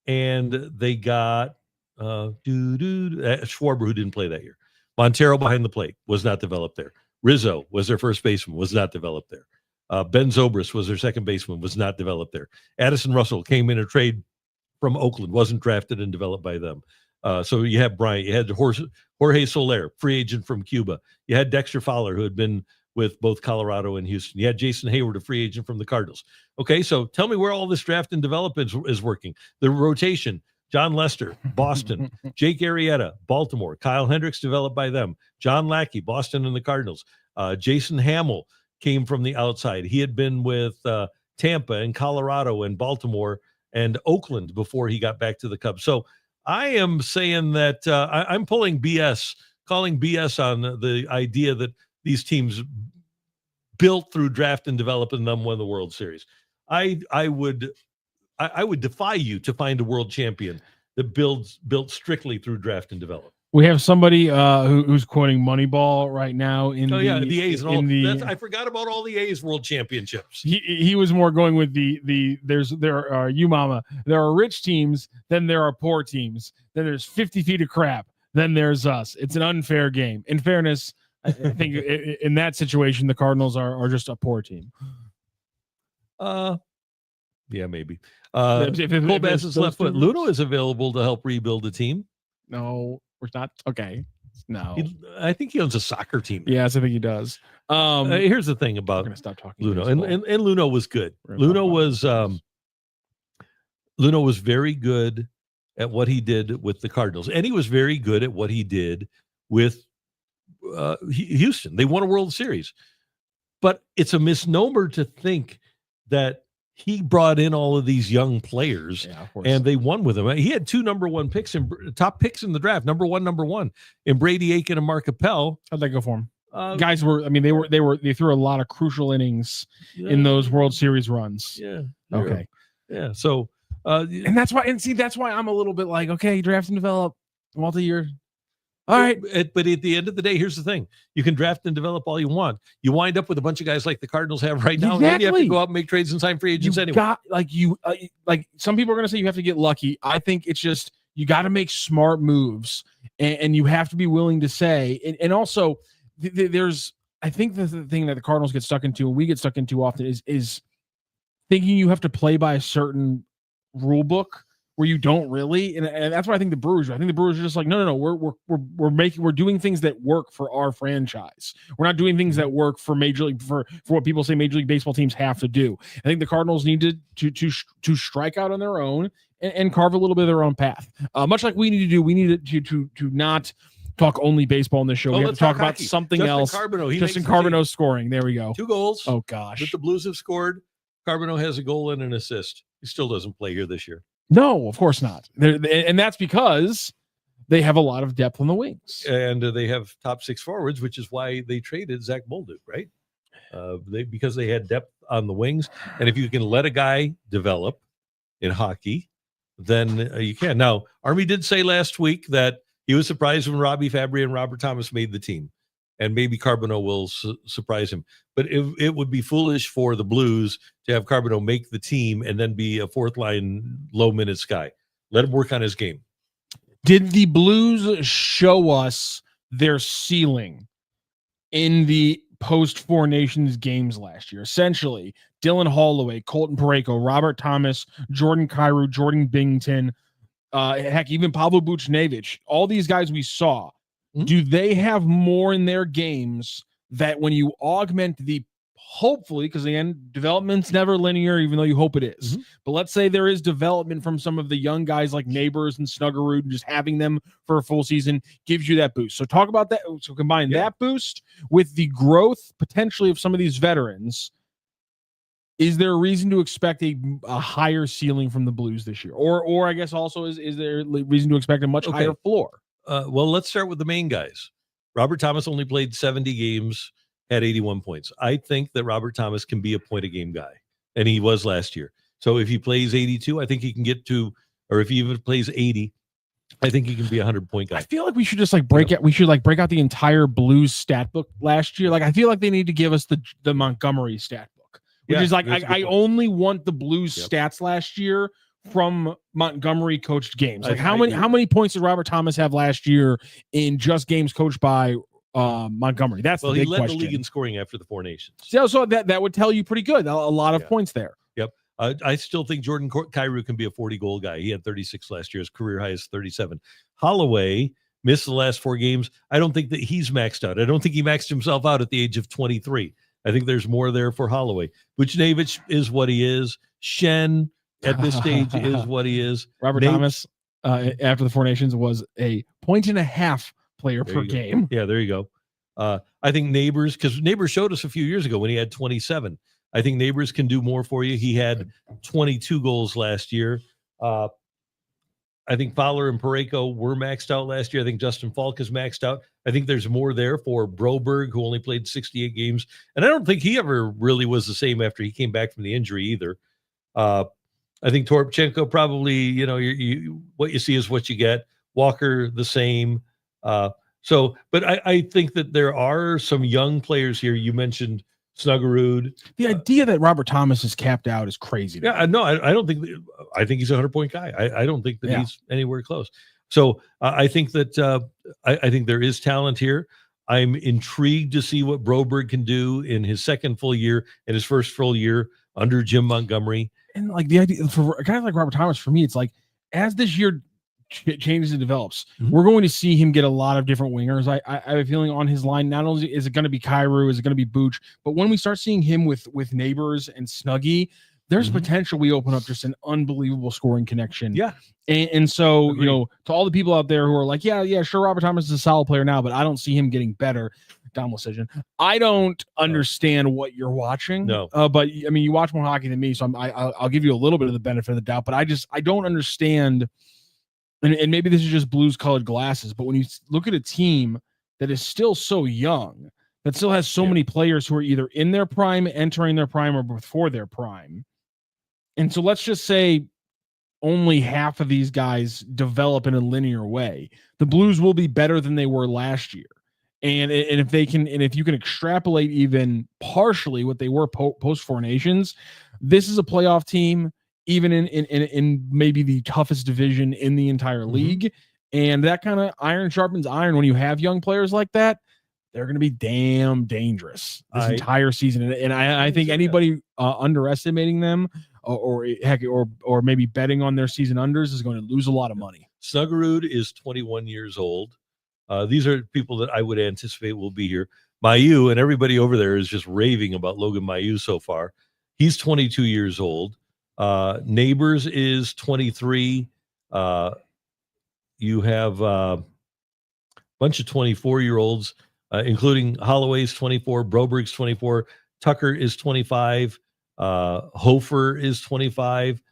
and they got Schwarber, who didn't play that year. Montero behind the plate was not developed there. Rizzo was their first baseman, was not developed there. Ben Zobrist was their second baseman, was not developed there. Addison Russell came in a trade from Oakland, wasn't drafted and developed by them. So you have Bryant, you had Jorge Soler, free agent from Cuba. You had Dexter Fowler, who had been with both Colorado and Houston. You had Jason Hayward, a free agent from the Cardinals. Okay, so tell me where all this draft and development is working. The rotation, John Lester, Boston. Jake Arrieta, Baltimore. Kyle Hendricks, developed by them. John Lackey, Boston and the Cardinals. Jason Hamill came from the outside. He had been with Tampa and Colorado and Baltimore and Oakland before he got back to the Cubs. So I am saying that I'm calling BS on the idea that these teams built through draft and develop and then won the World Series. I would defy you to find a world champion that built strictly through draft and develop.
We have somebody who's quoting Moneyball right now the
A's and all. I forgot about all the A's world championships.
He was more going with there are you mama. There are rich teams, then there are poor teams, then there's 50 feet of crap, then there's us. It's an unfair game. In fairness, I think in that situation, the Cardinals are just a poor team.
Yeah, maybe. Cole Bass's left foot. Luno is available to help rebuild the team.
No, we're not. Okay. No.
I think he owns a soccer team.
Yes, I think he does.
Here's the thing about
talking
Luno. And Luno was good. Luno was very good at what he did with the Cardinals. And he was very good at what he did with Houston. They won a World Series. But it's a misnomer to think that he brought in all of these young players and they won with him. He had 2 number 1 picks and top picks in the draft, number one in Brady Aiken and Mark Appel.
How'd that go for him? Guys they threw a lot of crucial innings in those World Series runs.
Yeah.
Okay.
Yeah. So,
And that's why I'm a little bit like, okay, draft and develop multi-year. All right.
But at the end of the day, here's the thing: you can draft and develop all you want. You wind up with a bunch of guys like the Cardinals have right now, and then you have to go out and make trades and sign free agents anyway.
Like some people are going to say you have to get lucky. I think it's just you got to make smart moves, and you have to be willing to say. And also, there's I think the thing that the Cardinals get stuck into, and we get stuck into often, is thinking you have to play by a certain rule book where you don't really, and that's what I think the Brewers are. I think the Brewers are just like, no, we're doing things that work for our franchise. We're not doing things that work for Major League for what people say Major League Baseball teams have to do. I think the Cardinals need to strike out on their own and carve a little bit of their own path. Much like we need to do. We need to not talk only baseball in this show. We have to talk about something else. Justin Carbonneau scoring. There we go.
2 goals.
Oh gosh.
That the Blues have scored. Carbonneau has a goal and an assist. He still doesn't play here this year.
No, of course not. And that's because they have a lot of depth on the wings.
And they have top 6 forwards, which is why they traded Zach Bolduc, right? Because they had depth on the wings. And if you can let a guy develop in hockey, then you can. Now, Army did say last week that he was surprised when Robbie Fabry and Robert Thomas made the team. And maybe Carbonneau will surprise him. But it would be foolish for the Blues to have Carbonneau make the team and then be a 4th-line, low-minutes guy. Let him work on his game.
Did the Blues show us their ceiling in the post-Four Nations games last year? Essentially, Dylan Holloway, Colton Parayko, Robert Thomas, Jordan Kyrou, Jordan Bington, heck, even Pavel Buchnevich, all these guys we saw. Do they have more in their games that when you augment the, hopefully, because again, development's never linear, even though you hope it is. But let's say there is development from some of the young guys like Neighbors and Snuggerud, and just having them for a full season gives you that boost. So talk about that. So combine that boost with the growth potentially of some of these veterans. Is there a reason to expect a higher ceiling from the Blues this year? Or I guess also is there a reason to expect a much higher floor?
Well, let's start with the main guys. Robert Thomas only played 70 games, had 81 points. I think that Robert Thomas can be a point-a-game guy, and he was last year. So if he plays 82, I think he can get to, or if he even plays 80, I think he can be a 100-point guy.
I feel like we should just break out the entire Blues stat book last year. Like I feel like they need to give us the Montgomery stat book, which is like I only want the Blues stats last year from Montgomery coached games. Like how many points did Robert Thomas have last year in just games coached by Montgomery? That's the big question. He led the
league in scoring after the Four Nations.
So that would tell you pretty good. A lot of points there.
Yep. I still think Jordan Kyrou can be a 40-goal guy. He had 36 last year. His career high is 37. Holloway missed the last 4 games. I don't think that he's maxed out. I don't think he maxed himself out at the age of 23. I think there's more there for Holloway. Buchnevich is what he is. Shen at this stage is what he is.
Robert Thomas, after the Four Nations, was a 1.5 player per game.
Yeah, there you go. I think Neighbors, because Neighbors showed us a few years ago when he had 27. I think Neighbors can do more for you. He had 22 goals last year. I think Fowler and Parayko were maxed out last year. I think Justin Falk is maxed out. I think there's more there for Broberg, who only played 68 games. And I don't think he ever really was the same after he came back from the injury either. I think Toropchenko probably, you what you see is what you get. Walker, the same. But I think that there are some young players here. You mentioned Snuggerud.
The idea that Robert Thomas is capped out is crazy.
Yeah, no, I don't think. I think he's a 100-point guy. I don't think that he's anywhere close. So I think that I think there is talent here. I'm intrigued to see what Broberg can do in his second full year and his first full year under Jim Montgomery.
And like the idea for a guy like Robert Thomas, for me, it's like as this year changes and develops, we're going to see him get a lot of different wingers. I have a feeling on his line, not only is it going to be Kyrou, is it going to be Booch, but when we start seeing him with Neighbors and Snuggie, there's potential we open up just an unbelievable scoring connection. Yeah. And so, agreed. To all the people out there who are like, yeah, sure, Robert Thomas is a solid player now, but I don't see him getting better. Down decision. I don't understand what you're watching. No. But I mean, you watch more hockey than me, so I'll give you a little bit of the benefit of the doubt, but I don't understand. And maybe this is just Blues colored glasses, but when you look at a team that is still so young, that still has so many players who are either in their prime, entering their prime, or before their prime, And so let's just say only half of these guys develop in a linear way. The Blues will be better than they were last year. And if you can extrapolate even partially what they were post Four Nations, this is a playoff team, even in maybe the toughest division in the entire league. And that kind of iron sharpens iron. When you have young players like that, they're going to be damn dangerous this entire season. And I think anybody underestimating them or maybe betting on their season unders is going to lose a lot of money.
Snuggerud is 21 years old. These are people that I would anticipate will be here. Mailloux and everybody over there is just raving about Logan Mailloux so far. He's 22 years old. Neighbors is 23. You have a bunch of 24-year-olds, including Holloway's 24, Broberg's 24, Tucker is 25, Hofer is 25.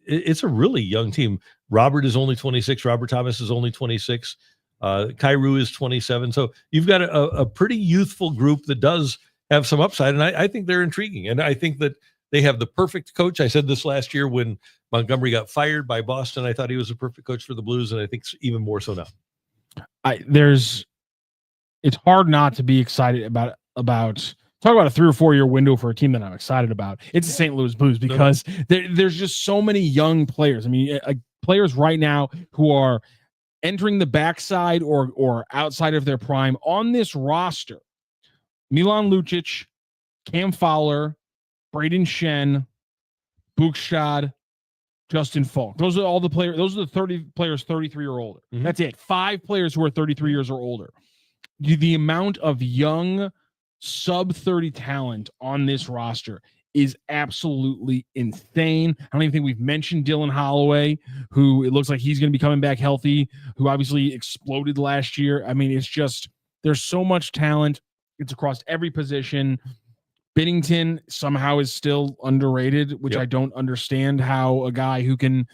It's a really young team. Robert is only 26. Robert Thomas is only 26. Kyrou is 27. So you've got a pretty youthful group that does have some upside. And I think they're intriguing. And I think that they have the perfect coach. I said this last year when Montgomery got fired by Boston. I thought he was a perfect coach for the Blues. And I think even more so now.
It's hard not to be excited about talk about a 3 or 4 year window for a team that I'm excited about. It's the St. Louis Blues because there's just so many young players. I mean, players right now who are entering the backside or outside of their prime on this roster. Milan Lucic, Cam Fowler, Braden Shen, Bukshad, Justin Falk. Those are all the players. Those are the 30 players 33 or older. That's it. 5 players who are 33 years or older. The amount of young sub 30 talent on this roster is absolutely insane. I don't even think we've mentioned Dylan Holloway, who it looks like he's going to be coming back healthy, who obviously exploded last year. I mean, it's just, there's so much talent. It's across every position. Binnington somehow is still underrated, which I don't understand how a guy who can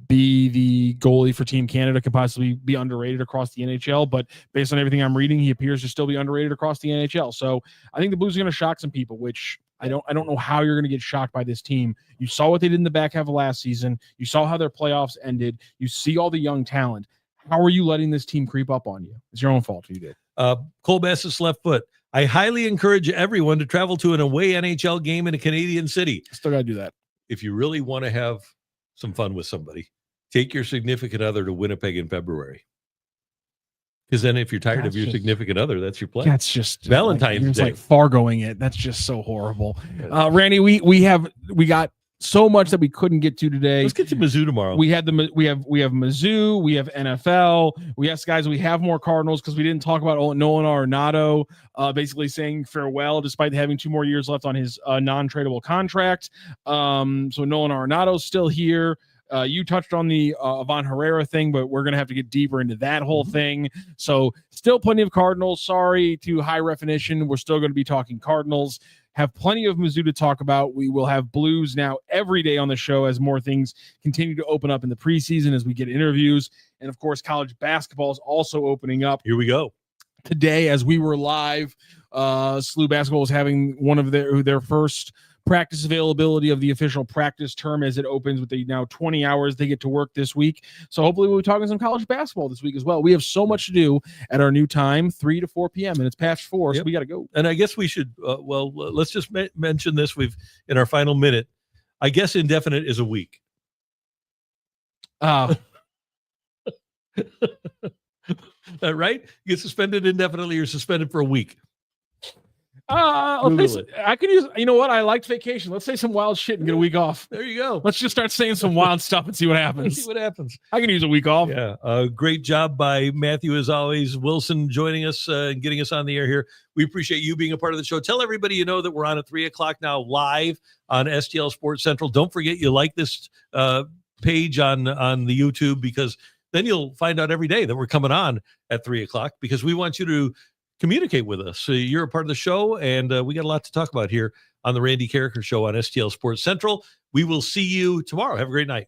be the goalie for Team Canada could possibly be underrated across the NHL. But based on everything I'm reading, he appears to still be underrated across the NHL. So I think the Blues are going to shock some people, which I don't know how you're going to get shocked by this team. You saw what they did in the back half of last season. You saw how their playoffs ended. You see all the young talent. How are you letting this team creep up on you? It's your own fault if you did.
Cole Bass's left foot. I highly encourage everyone to travel to an away NHL game in a Canadian city.
Still got to do that.
If you really want to have some fun with somebody, take your significant other to Winnipeg in February. Because then if you're tired of your significant other, that's your play.
That's just
Valentine's Day.
It's like Fargoing it. That's just so horrible. Randy, we got so much that we couldn't get to today.
Let's get to Mizzou tomorrow.
We have Mizzou, we have NFL, we asked guys, we have more Cardinals because we didn't talk about Nolan Arenado basically saying farewell despite having 2 more years left on his non-tradable contract. So Nolan Arenado's still here. You touched on the Von Herrera thing, but we're going to have to get deeper into that whole thing. So still plenty of Cardinals. Sorry to high definition. We're still going to be talking Cardinals. Have plenty of Mizzou to talk about. We will have Blues now every day on the show as more things continue to open up in the preseason, as we get interviews. And, of course, college basketball is also opening up.
Here we go.
Today, as we were live, SLU Basketball was having one of their first practice availability of the official practice term as it opens with the now 20 hours they get to work this week. So hopefully we'll be talking some college basketball this week as well. We have so much to do at our new time, 3 to 4 p.m. and it's past 4. So we got to go.
And I guess we should, let's just mention this. We've in our final minute, I guess indefinite is a week.
Right?
You get suspended indefinitely, you're suspended for a week.
I could use, you know what? I liked vacation. Let's say some wild shit and get a week off.
There you go.
Let's just start saying some wild stuff and see what happens.
See what happens.
I can use a week off.
Yeah. Great job by Matthew, as always. Wilson joining us and getting us on the air here. We appreciate you being a part of the show. Tell everybody you know that we're on at 3:00 now live on STL Sports Central. Don't forget you like this page on the YouTube, because then you'll find out every day that we're coming on at 3:00, because we want you to communicate with us. So you're a part of the show, and we got a lot to talk about here on the Randy Karraker Show on STL Sports Central. We will see you tomorrow. Have a great night.